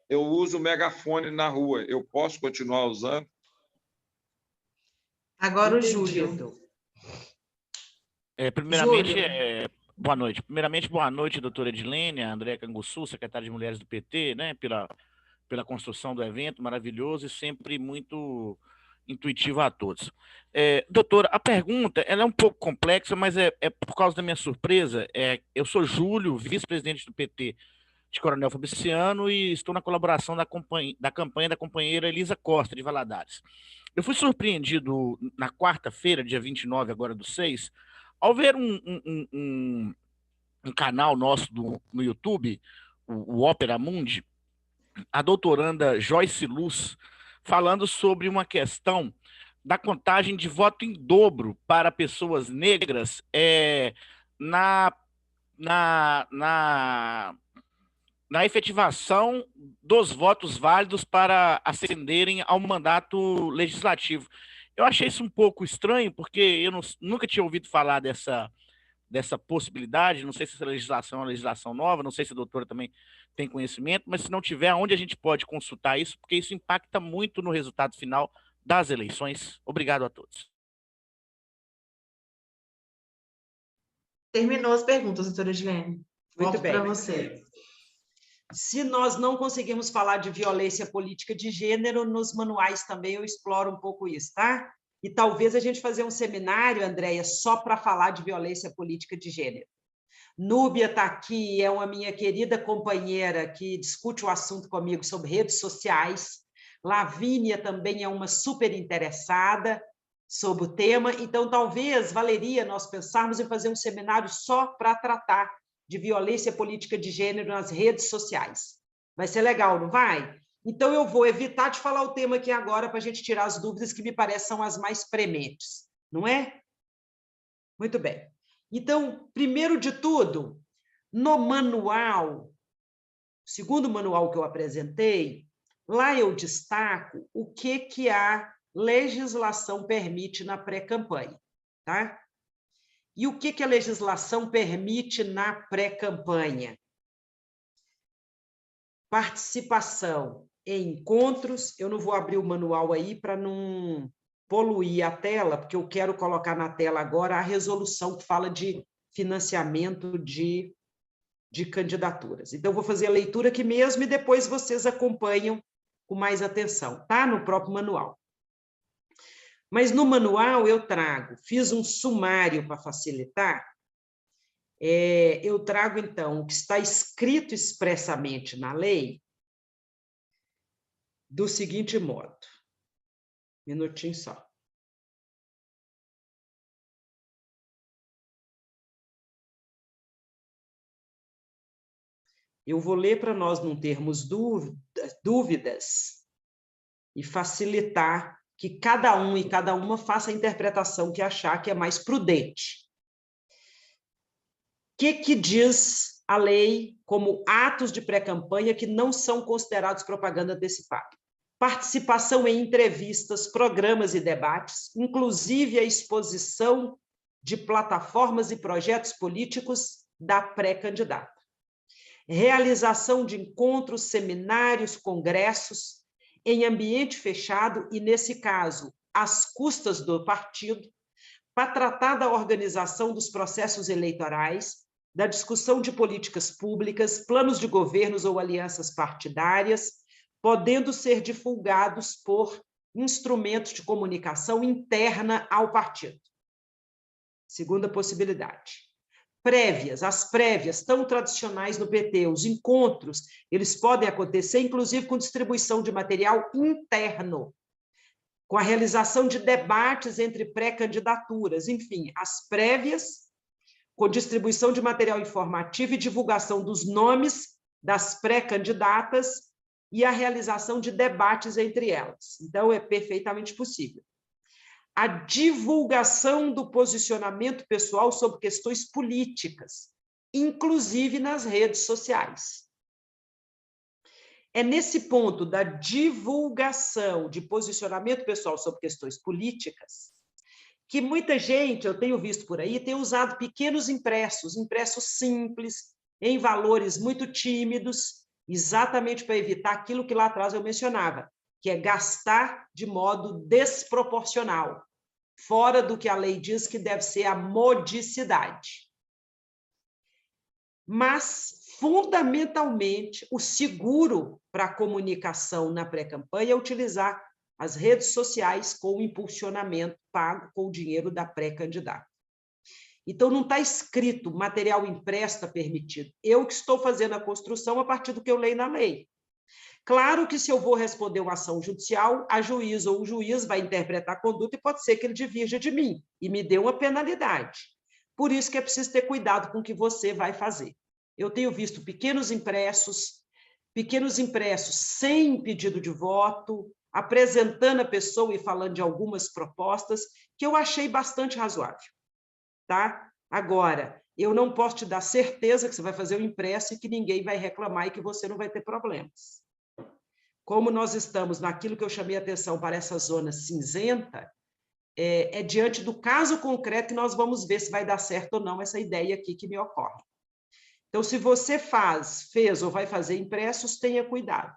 eu uso o megafone na rua, eu posso continuar usando? Agora o Júlio. Primeiramente, boa noite. Primeiramente, boa noite, doutora Edilene, Andréa Canguçu, secretária de Mulheres do PT, né, pela construção do evento maravilhoso e sempre muito intuitiva a todos. Doutora, a pergunta ela é um pouco complexa, mas é por causa da minha surpresa. Eu sou Júlio, vice-presidente do PT de Coronel Fabriciano e estou na colaboração da campanha da companheira Elisa Costa, de Valadares. Eu fui surpreendido na quarta-feira, dia 29, agora do 6, ao ver um canal nosso no YouTube, o Opera Mundi, a doutoranda Joyce Luz, falando sobre uma questão da contagem de voto em dobro para pessoas negras na efetivação dos votos válidos para ascenderem ao mandato legislativo. Eu achei isso um pouco estranho, porque eu nunca tinha ouvido falar dessa dessa possibilidade? Não sei se essa legislação é uma legislação nova, não sei se a doutora também tem conhecimento, mas se não tiver, onde a gente pode consultar isso? Porque isso impacta muito no resultado final das eleições. Obrigado a todos. Terminou as perguntas, doutora Edilene. Muito bem. Para você. Se nós não conseguimos falar de violência política de gênero, nos manuais também eu exploro um pouco isso, tá? E talvez a gente fazer um seminário, Andréia, só para falar de violência política de gênero. Núbia está aqui, é uma minha querida companheira que discute o assunto comigo sobre redes sociais. Lavínia também é uma super interessada sobre o tema. Então, talvez valeria nós pensarmos em fazer um seminário só para tratar de violência política de gênero nas redes sociais. Vai ser legal, não vai? Então, eu vou evitar de falar o tema aqui agora para a gente tirar as dúvidas que me parecem são as mais prementes, não é? Muito bem. Então, primeiro de tudo, no manual, segundo manual que eu apresentei, lá eu destaco o que a legislação permite na pré-campanha, tá? E o que a legislação permite na pré-campanha? Participação em encontros. Eu não vou abrir o manual aí para não poluir a tela, porque eu quero colocar na tela agora a resolução que fala de financiamento de candidaturas. Então, eu vou fazer a leitura aqui mesmo e depois vocês acompanham com mais atenção, tá? No próprio manual. Mas no manual eu fiz um sumário para facilitar, eu trago, então, o que está escrito expressamente na lei do seguinte modo. Minutinho só. Eu vou ler para nós não termos dúvidas e facilitar que cada um e cada uma faça a interpretação que achar que é mais prudente. O que diz a lei como atos de pré-campanha que não são considerados propaganda antecipada? Participação em entrevistas, programas e debates, inclusive a exposição de plataformas e projetos políticos da pré-candidata. Realização de encontros, seminários, congressos, em ambiente fechado e, nesse caso, às custas do partido, para tratar da organização dos processos eleitorais, da discussão de políticas públicas, planos de governos ou alianças partidárias, podendo ser divulgados por instrumentos de comunicação interna ao partido. Segunda possibilidade. As prévias, tão tradicionais no PT, os encontros, eles podem acontecer, inclusive, com distribuição de material interno, com a realização de debates entre pré-candidaturas, enfim, as prévias, com distribuição de material informativo e divulgação dos nomes das pré-candidatas e a realização de debates entre elas. Então, é perfeitamente possível. A divulgação do posicionamento pessoal sobre questões políticas, inclusive nas redes sociais. É nesse ponto da divulgação de posicionamento pessoal sobre questões políticas que muita gente, eu tenho visto por aí, tem usado pequenos impressos simples, em valores muito tímidos, exatamente para evitar aquilo que lá atrás eu mencionava, que é gastar de modo desproporcional, fora do que a lei diz que deve ser a modicidade. Mas, fundamentalmente, o seguro para a comunicação na pré-campanha é utilizar as redes sociais com o impulsionamento pago com o dinheiro da pré-candidata. Então, não está escrito material impresso está permitido. Eu que estou fazendo a construção a partir do que eu leio na lei. Claro que se eu vou responder uma ação judicial, a juíza ou o juiz vai interpretar a conduta e pode ser que ele divirja de mim e me dê uma penalidade. Por isso que é preciso ter cuidado com o que você vai fazer. Eu tenho visto pequenos impressos sem pedido de voto, apresentando a pessoa e falando de algumas propostas, que eu achei bastante razoável. Tá? Agora, eu não posso te dar certeza que você vai fazer o impresso e que ninguém vai reclamar e que você não vai ter problemas. Como nós estamos naquilo que eu chamei a atenção para essa zona cinzenta, é diante do caso concreto que nós vamos ver se vai dar certo ou não essa ideia aqui que me ocorre. Então, se você fez ou vai fazer impressos, tenha cuidado.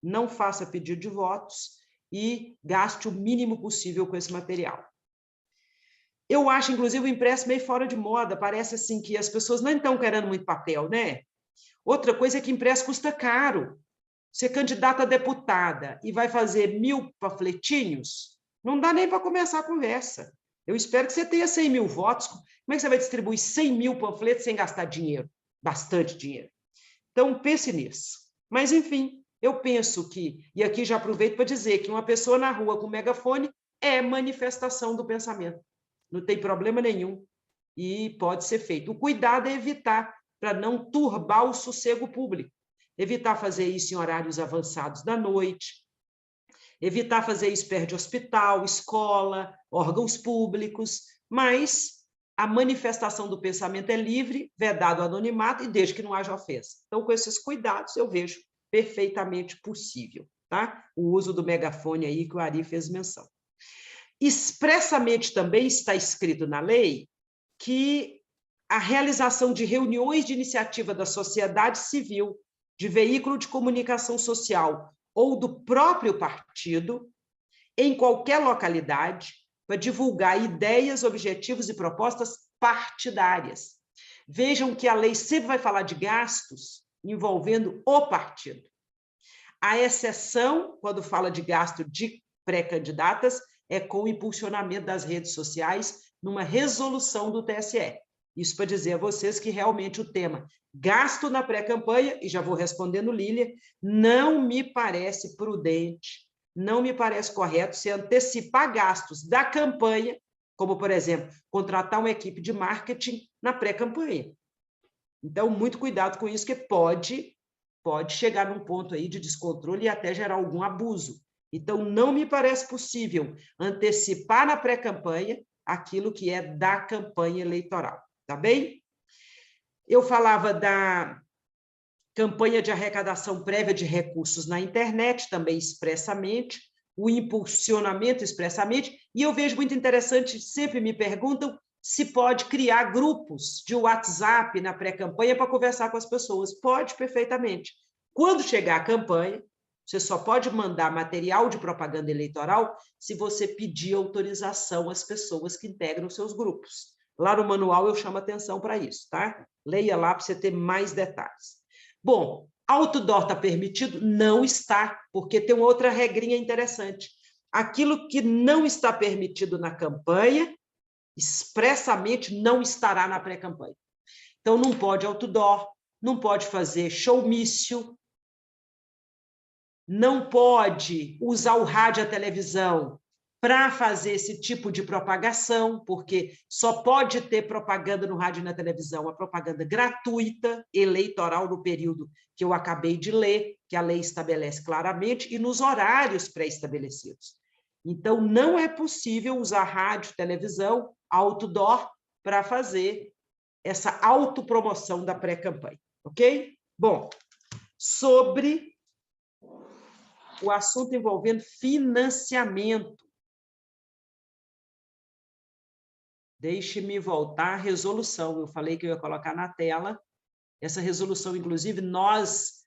Não faça pedido de votos e gaste o mínimo possível com esse material. Eu acho, inclusive, o impresso meio fora de moda. Parece assim que as pessoas não estão querendo muito papel, né? Outra coisa é que impresso custa caro. Você é candidata a deputada e vai fazer 1000 panfletinhos, não dá nem para começar a conversa. Eu espero que você tenha 100 mil votos. Como é que você vai distribuir 100 mil panfletos sem gastar dinheiro? Bastante dinheiro. Então, pense nisso. Mas, enfim, eu penso que, e aqui já aproveito para dizer que uma pessoa na rua com megafone é manifestação do pensamento. Não tem problema nenhum e pode ser feito. O cuidado é evitar, para não turbar o sossego público. Evitar fazer isso em horários avançados da noite, evitar fazer isso perto de hospital, escola, órgãos públicos, mas a manifestação do pensamento é livre, vedado o anonimato e desde que não haja ofensa. Então, com esses cuidados, eu vejo perfeitamente possível, tá? O uso do megafone aí que o Ari fez menção. Expressamente também está escrito na lei que a realização de reuniões de iniciativa da sociedade civil, de veículo de comunicação social ou do próprio partido, em qualquer localidade, para divulgar ideias, objetivos e propostas partidárias. Vejam que a lei sempre vai falar de gastos envolvendo o partido. A exceção, quando fala de gasto de pré-candidatas, é com o impulsionamento das redes sociais numa resolução do TSE. Isso para dizer a vocês que realmente o tema gasto na pré-campanha, e já vou respondendo, Lília, não me parece prudente, não me parece correto se antecipar gastos da campanha, como, por exemplo, contratar uma equipe de marketing na pré-campanha. Então, muito cuidado com isso, que pode chegar num ponto aí de descontrole e até gerar algum abuso. Então, não me parece possível antecipar na pré-campanha aquilo que é da campanha eleitoral, tá bem? Eu falava da campanha de arrecadação prévia de recursos na internet, também expressamente, o impulsionamento expressamente, e eu vejo muito interessante, sempre me perguntam se pode criar grupos de WhatsApp na pré-campanha para conversar com as pessoas. Pode, perfeitamente. Quando chegar a campanha, você só pode mandar material de propaganda eleitoral se você pedir autorização às pessoas que integram seus grupos. Lá no manual eu chamo atenção para isso, tá? Leia lá para você ter mais detalhes. Bom, outdoor está permitido? Não está, porque tem uma outra regrinha interessante. Aquilo que não está permitido na campanha, expressamente não estará na pré-campanha. Então, não pode outdoor, não pode fazer showmício, não pode usar o rádio e a televisão para fazer esse tipo de propagação, porque só pode ter propaganda no rádio e na televisão, a propaganda gratuita, eleitoral, no período que eu acabei de ler, que a lei estabelece claramente, e nos horários pré-estabelecidos. Então, não é possível usar rádio, televisão, outdoor, para fazer essa autopromoção da pré-campanha, ok? Bom, sobre o assunto envolvendo financiamento. Deixe-me voltar à resolução. Eu falei que eu ia colocar na tela. Essa resolução, inclusive, nós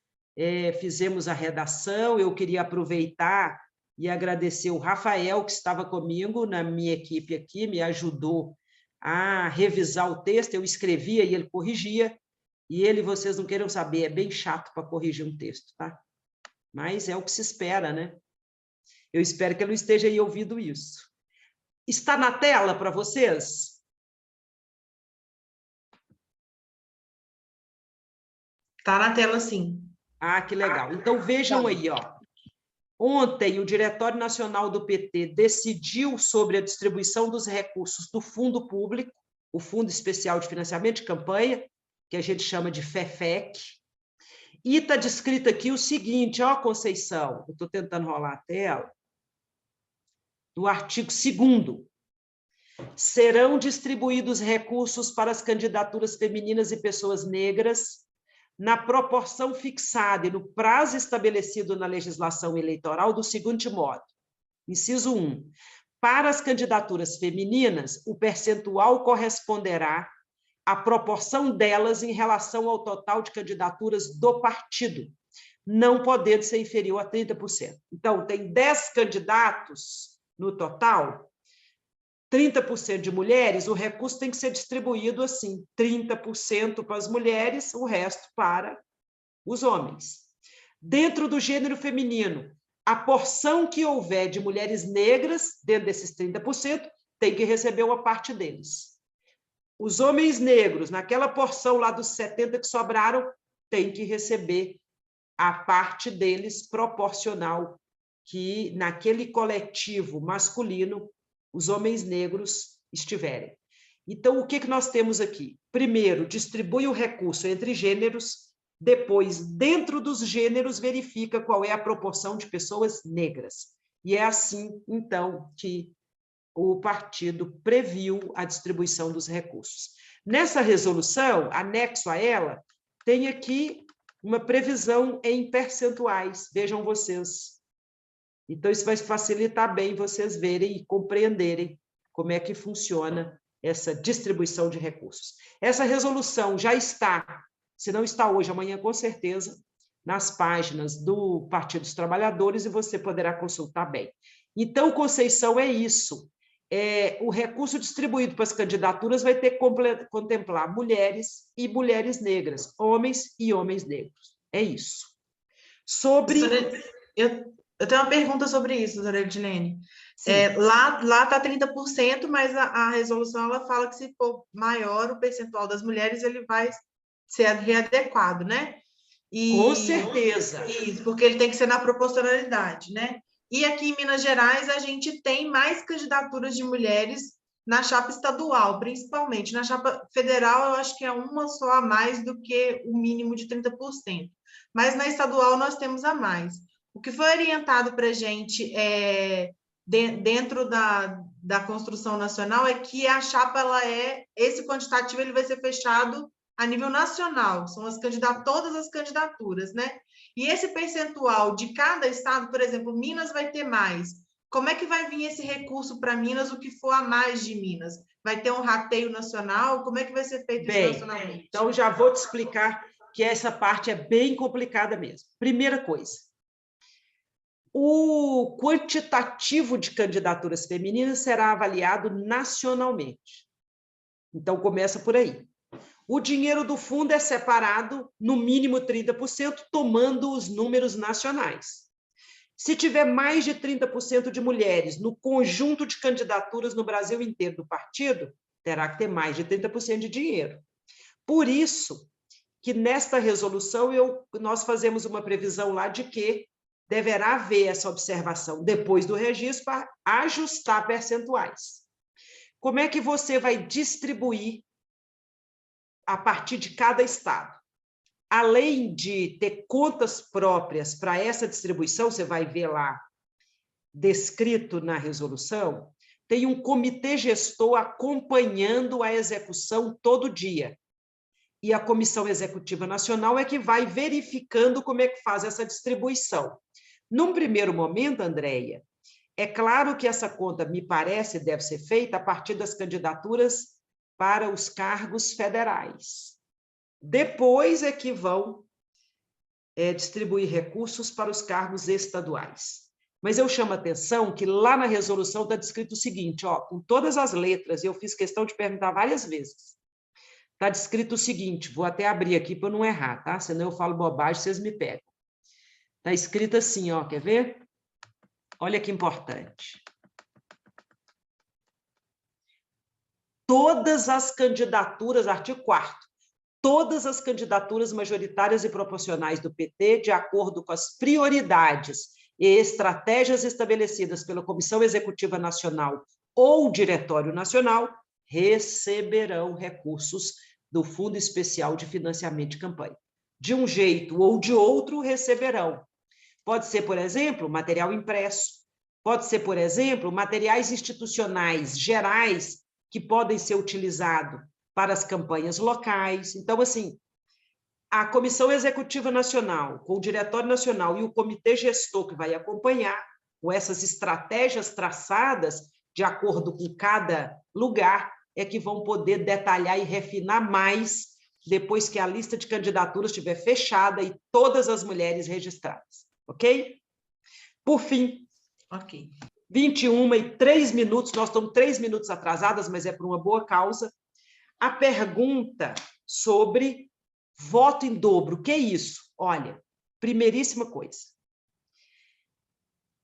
fizemos a redação. Eu queria aproveitar e agradecer o Rafael, que estava comigo na minha equipe aqui, me ajudou a revisar o texto. Eu escrevia e ele corrigia. E ele, vocês não queiram saber, é bem chato para corrigir um texto, tá? Mas é o que se espera, né? Eu espero que ele não esteja aí ouvindo isso. Está na tela para vocês? Está na tela, sim. Ah, que legal. Então, vejam aí, ó. Ontem, o Diretório Nacional do PT decidiu sobre a distribuição dos recursos do Fundo Público, o Fundo Especial de Financiamento de Campanha, que a gente chama de FEFEC, e está descrito aqui o seguinte, ó, Conceição, eu estou tentando rolar a tela, no artigo 2º, serão distribuídos recursos para as candidaturas femininas e pessoas negras na proporção fixada e no prazo estabelecido na legislação eleitoral do seguinte modo. Inciso 1. Para as candidaturas femininas, o percentual corresponderá à proporção delas em relação ao total de candidaturas do partido, não podendo ser inferior a 30%. Então, tem 10 candidatos no total, 30% de mulheres, o recurso tem que ser distribuído assim, 30% para as mulheres, o resto para os homens. Dentro do gênero feminino, a porção que houver de mulheres negras, dentro desses 30%, tem que receber uma parte deles. Os homens negros, naquela porção lá dos 70 que sobraram, tem que receber a parte deles proporcional, que naquele coletivo masculino, os homens negros estiverem. Então, o que nós temos aqui? Primeiro, distribui o recurso entre gêneros, depois, dentro dos gêneros, verifica qual é a proporção de pessoas negras. E é assim, então, que o partido previu a distribuição dos recursos. Nessa resolução, anexo a ela, tem aqui uma previsão em percentuais, vejam vocês. Então, isso vai facilitar bem vocês verem e compreenderem como é que funciona essa distribuição de recursos. Essa resolução já está, se não está hoje, amanhã, com certeza, nas páginas do Partido dos Trabalhadores, e você poderá consultar bem. Então, Conceição, é isso. O recurso distribuído para as candidaturas vai ter que contemplar mulheres e mulheres negras, homens e homens negros. É isso. Sobre... Eu tenho uma pergunta sobre isso, doutora Edilene. Lá está 30%, mas a resolução ela fala que se for maior o percentual das mulheres, ele vai ser readequado, né? Com certeza. Isso, porque ele tem que ser na proporcionalidade, né? E aqui em Minas Gerais, a gente tem mais candidaturas de mulheres na chapa estadual, principalmente. Na chapa federal, eu acho que é uma só a mais do que o mínimo de 30%. Mas na estadual, nós temos a mais. O que foi orientado para a gente dentro da construção nacional é que a chapa, esse quantitativo ele vai ser fechado a nível nacional, são todas as candidaturas, né? E esse percentual de cada estado, por exemplo, Minas vai ter mais. Como é que vai vir esse recurso para Minas, o que for a mais de Minas? Vai ter um rateio nacional? Como é que vai ser feito isso nacionalmente? Então, já vou te explicar que essa parte é bem complicada mesmo. Primeira coisa, o quantitativo de candidaturas femininas será avaliado nacionalmente. Então, começa por aí. O dinheiro do fundo é separado, no mínimo 30%, tomando os números nacionais. Se tiver mais de 30% de mulheres no conjunto de candidaturas no Brasil inteiro do partido, terá que ter mais de 30% de dinheiro. Por isso que, nesta resolução, nós fazemos uma previsão lá de que deverá haver essa observação depois do registro para ajustar percentuais. Como é que você vai distribuir a partir de cada estado? Além de ter contas próprias para essa distribuição, você vai ver lá, descrito na resolução, tem um comitê gestor acompanhando a execução todo dia. E a Comissão Executiva Nacional é que vai verificando como é que faz essa distribuição. Num primeiro momento, Andréia, é claro que essa conta, me parece, deve ser feita a partir das candidaturas para os cargos federais. Depois é que vão distribuir recursos para os cargos estaduais. Mas eu chamo a atenção que lá na resolução está descrito o seguinte, com todas as letras, e eu fiz questão de perguntar várias vezes. Está descrito o seguinte, vou até abrir aqui para não errar, tá? Senão eu falo bobagem, vocês me pegam. Está escrito assim, quer ver? Olha que importante. Todas as candidaturas, artigo 4º, todas as candidaturas majoritárias e proporcionais do PT, de acordo com as prioridades e estratégias estabelecidas pela Comissão Executiva Nacional ou Diretório Nacional, receberão recursos do Fundo Especial de Financiamento de Campanha. De um jeito ou de outro, receberão. Pode ser, por exemplo, material impresso, pode ser, por exemplo, materiais institucionais gerais que podem ser utilizados para as campanhas locais. Então, assim, a Comissão Executiva Nacional, com o Diretório Nacional e o Comitê Gestor que vai acompanhar, com essas estratégias traçadas, de acordo com cada lugar, é que vão poder detalhar e refinar mais depois que a lista de candidaturas estiver fechada e todas as mulheres registradas, ok? Por fim, Ok. 21h03, nós estamos 3 minutos atrasadas, mas é por uma boa causa. A pergunta sobre voto em dobro, o que é isso? Olha, primeiríssima coisa.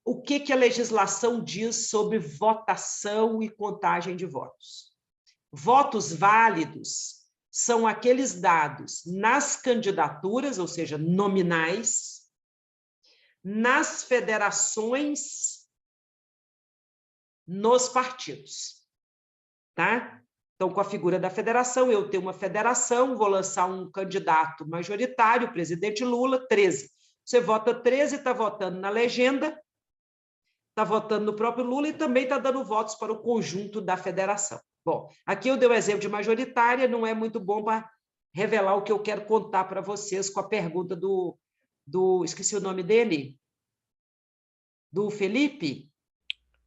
O que a legislação diz sobre votação e contagem de votos? Votos válidos são aqueles dados nas candidaturas, ou seja, nominais, nas federações, nos partidos, tá? Então, com a figura da federação, eu tenho uma federação, vou lançar um candidato majoritário, o presidente Lula, 13. Você vota 13, está votando na legenda, está votando no próprio Lula e também está dando votos para o conjunto da federação. Bom, aqui eu dei o exemplo de majoritária, não é muito bom para revelar o que eu quero contar para vocês com a pergunta do esqueci o nome dele, do Felipe?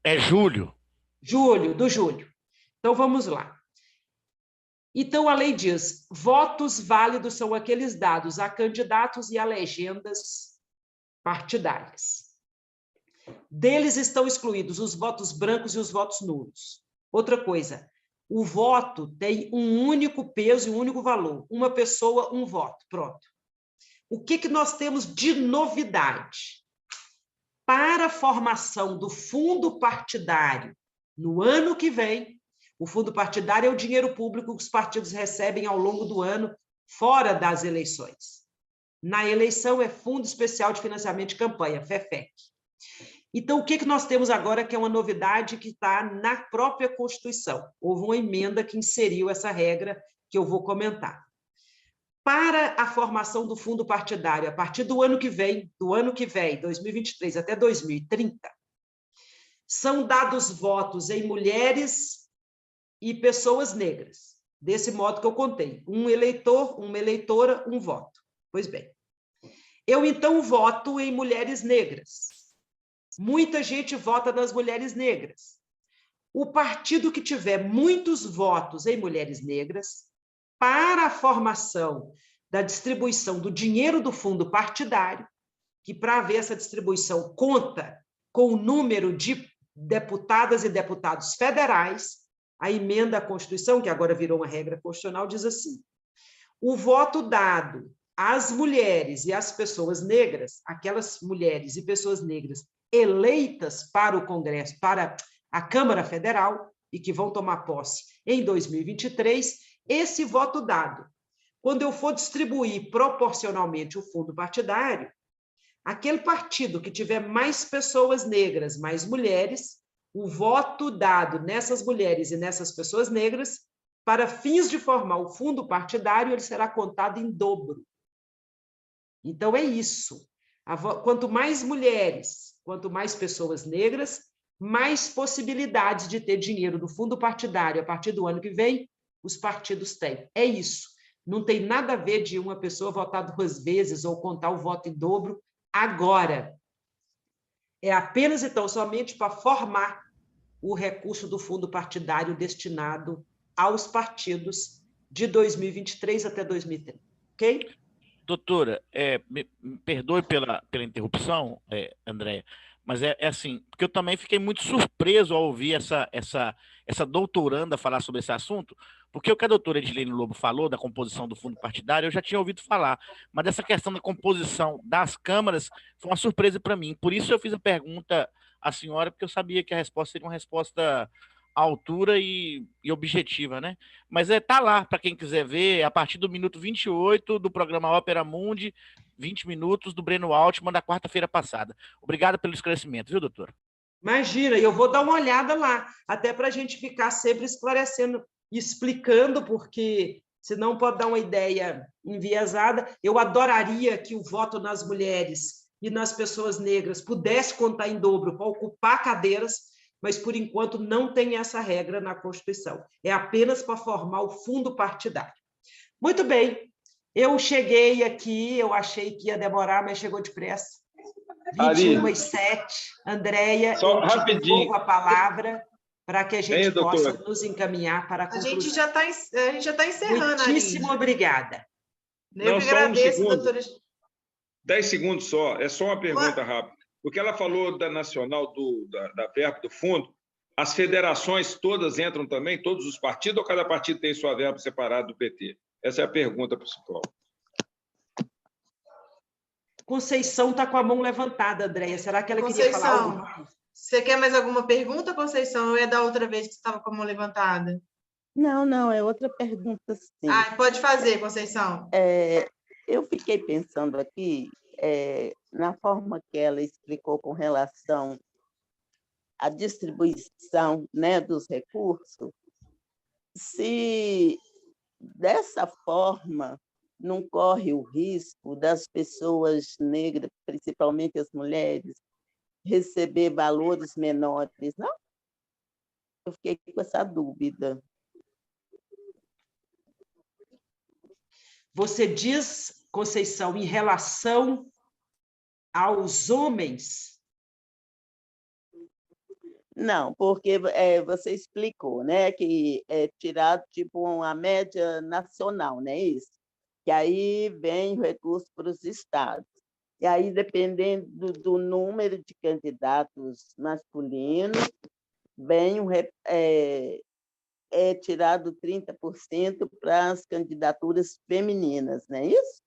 É Júlio. Do Júlio. Então, vamos lá. Então, a lei diz, votos válidos são aqueles dados a candidatos e a legendas partidárias. Deles estão excluídos os votos brancos e os votos nulos. Outra coisa, o voto tem um único peso e um único valor. Uma pessoa, um voto. Pronto. O que nós temos de novidade? Para a formação do fundo partidário no ano que vem, o fundo partidário é o dinheiro público que os partidos recebem ao longo do ano, fora das eleições. Na eleição é Fundo Especial de Financiamento de Campanha, FEFEC. Então, o que nós temos agora que é uma novidade que está na própria Constituição? Houve uma emenda que inseriu essa regra que eu vou comentar. Para a formação do fundo partidário, a partir do ano que vem, 2023 até 2030, são dados votos em mulheres e pessoas negras, desse modo que eu contei. Um eleitor, uma eleitora, um voto. Pois bem, eu então voto em mulheres negras. Muita gente vota nas mulheres negras. O partido que tiver muitos votos em mulheres negras, para a formação da distribuição do dinheiro do fundo partidário, que para haver essa distribuição conta com o número de deputadas e deputados federais, a emenda à Constituição, que agora virou uma regra constitucional, diz assim: o voto dado às mulheres e às pessoas negras, aquelas mulheres e pessoas negras eleitas para o Congresso, para a Câmara Federal, e que vão tomar posse em 2023, esse voto dado, quando eu for distribuir proporcionalmente o fundo partidário, aquele partido que tiver mais pessoas negras, mais mulheres, o voto dado nessas mulheres e nessas pessoas negras, para fins de formar o fundo partidário, ele será contado em dobro. Então, é isso. Quanto mais mulheres, quanto mais pessoas negras, mais possibilidades de ter dinheiro do fundo partidário a partir do ano que vem, os partidos têm. É isso. Não tem nada a ver de uma pessoa votar 2 vezes ou contar o voto em dobro agora. É apenas, então, somente para formar o recurso do fundo partidário destinado aos partidos de 2023 até 2030. Ok? Doutora, me perdoe pela interrupção, Andréia, mas é assim, porque eu também fiquei muito surpreso ao ouvir essa doutoranda falar sobre esse assunto, porque o que a doutora Edilene Lobo falou da composição do fundo partidário, eu já tinha ouvido falar, mas essa questão da composição das câmaras foi uma surpresa para mim. Por isso eu fiz a pergunta à senhora, porque eu sabia que a resposta seria uma resposta à altura e objetiva, né? Mas tá lá, para quem quiser ver, a partir do minuto 28 do programa Ópera Mundi, 20 minutos do Breno Altman da quarta-feira passada. Obrigado pelo esclarecimento, viu, doutora? Imagina, eu vou dar uma olhada lá, até para a gente ficar sempre esclarecendo, explicando, porque senão pode dar uma ideia enviesada. Eu adoraria que o voto nas mulheres e nas pessoas negras pudesse contar em dobro para ocupar cadeiras, mas, por enquanto, não tem essa regra na Constituição. É apenas para formar o fundo partidário. Muito bem, eu cheguei aqui, eu achei que ia demorar, mas chegou depressa. 21h07, Andréia, só eu te devolvo a palavra. para que a Bem, gente possa doutora. nos encaminhar para a A conclusão. gente já está encerrando, Muitíssimo Aline. obrigada. Eu Não, que só um agradeço, segundo. doutora. 10 segundos só, é só uma pergunta rápida. O que ela falou da nacional, da verba do fundo, as federações todas entram também, todos os partidos, ou cada partido tem sua verba separada do PT? Essa é a pergunta principal. Conceição está com a mão levantada, Andréia. Será que ela queria falar algo mais? Você quer mais alguma pergunta, Conceição? Ou é da outra vez que você estava com a mão levantada? Não, é outra pergunta, sim. Pode fazer, Conceição. Eu fiquei pensando aqui, na forma que ela explicou com relação à distribuição, né, dos recursos, se dessa forma não corre o risco das pessoas negras, principalmente as mulheres, receber valores menores, não? Eu fiquei com essa dúvida. Você diz, Conceição, em relação aos homens? Não, porque você explicou, né, que é tirado tipo uma média nacional, não é isso? Que aí vem o recurso para os estados. E aí, dependendo do número de candidatos masculinos, vem tirado 30% para as candidaturas femininas, não é isso?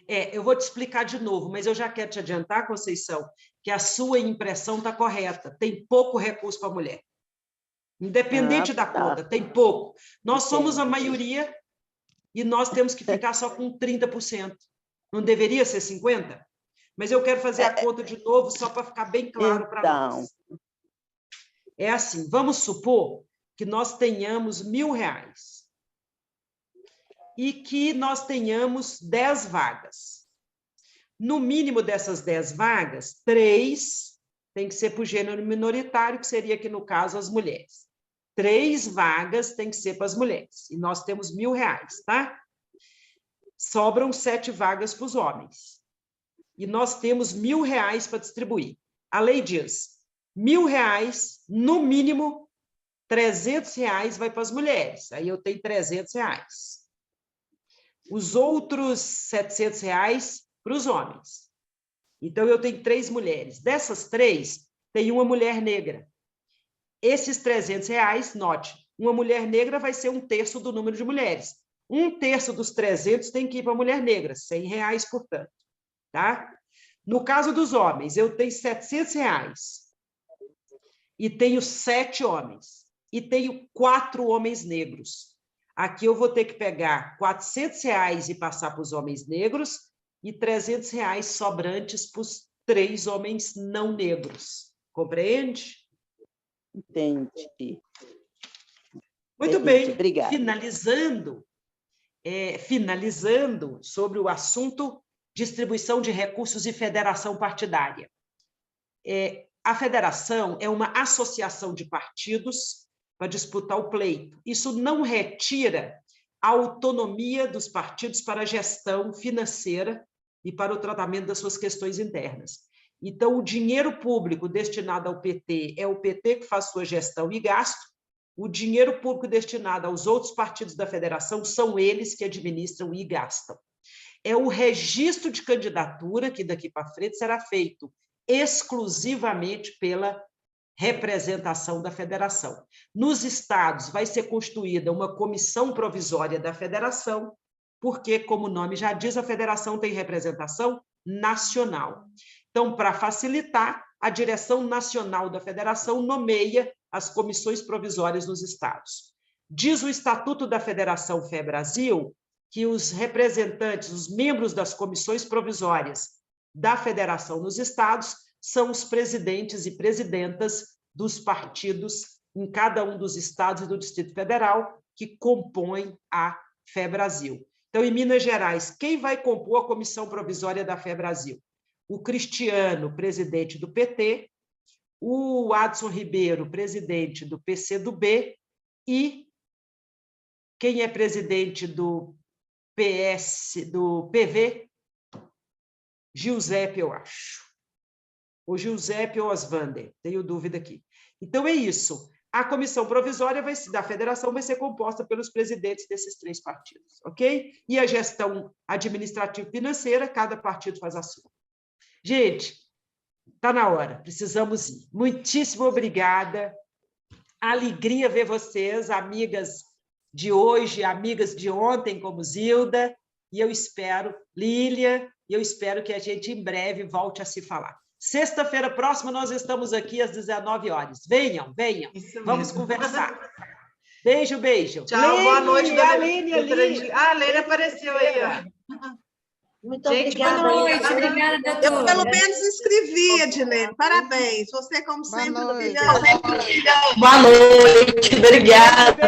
Eu vou te explicar de novo, mas eu já quero te adiantar, Conceição, que a sua impressão está correta. Tem pouco recurso para a mulher. Independente da conta, tem pouco. Nós somos a maioria e nós temos que ficar só com 30%. Não deveria ser 50%? Mas eu quero fazer a conta de novo, só para ficar bem claro para nós. É assim, vamos supor que nós tenhamos R$1.000 e que nós tenhamos 10 vagas. No mínimo dessas 10 vagas, 3 tem que ser para o gênero minoritário, que seria aqui, no caso, as mulheres. 3 vagas tem que ser para as mulheres. E nós temos R$1.000, tá? Sobram 7 vagas para os homens. E nós temos R$1.000 para distribuir. A lei diz, R$1.000, no mínimo, R$300 vai para as mulheres. Aí eu tenho R$300. Os outros R$700 para os homens. Então, eu tenho 3 mulheres. Dessas 3, tem uma mulher negra. Esses R$300, note, uma mulher negra vai ser 1/3 do número de mulheres. 1/3 dos 300 tem que ir para a mulher negra, R$100, portanto. Tá? No caso dos homens, eu tenho R$700 e tenho 7 homens. E tenho 4 homens negros. Aqui eu vou ter que pegar R$400 e passar para os homens negros e R$300 sobrantes para os 3 homens não negros. Compreende? Entendi. Muito bem. Obrigada. Finalizando sobre o assunto distribuição de recursos e federação partidária. A federação é uma associação de partidos para disputar o pleito. Isso não retira a autonomia dos partidos para a gestão financeira e para o tratamento das suas questões internas. Então, o dinheiro público destinado ao PT é o PT que faz sua gestão e gasto, o dinheiro público destinado aos outros partidos da federação são eles que administram e gastam. É o registro de candidatura que daqui para frente será feito exclusivamente pela representação da federação. Nos estados vai ser constituída uma comissão provisória da federação, porque, como o nome já diz, a federação tem representação nacional. Então, para facilitar, a direção nacional da federação nomeia as comissões provisórias nos estados. Diz o Estatuto da Federação FEBrasil que os representantes, os membros das comissões provisórias da federação nos estados são os presidentes e presidentas dos partidos em cada um dos estados e do Distrito Federal que compõem a FEBrasil. Então, em Minas Gerais, quem vai compor a comissão provisória da FEBrasil? O Cristiano, presidente do PT, o Adson Ribeiro, presidente do PCdoB, e quem é presidente do PV? Giuseppe, eu acho. Ou Giuseppe ou Osvander, tenho dúvida aqui. Então, é isso. A comissão provisória da federação vai ser composta pelos presidentes desses 3 partidos, ok? E a gestão administrativa e financeira, cada partido faz a sua. Gente, está na hora, precisamos ir. Muitíssimo obrigada. Alegria ver vocês, amigas de hoje, amigas de ontem, como Zilda, e eu espero, Lília, e eu espero que a gente em breve volte a se falar. Sexta-feira próxima, nós estamos aqui às 19 horas. Venham, venham. Vamos conversar. Beijo, beijo. Tchau, Lene, boa noite. a Lene ali. Ah, a Lene apareceu aí, ó. Muito Gente, obrigada. boa noite. Obrigada, doutora. Eu, pelo menos, inscrevi, Edilene. Parabéns. Você, como sempre, brilhante. Boa noite, obrigada.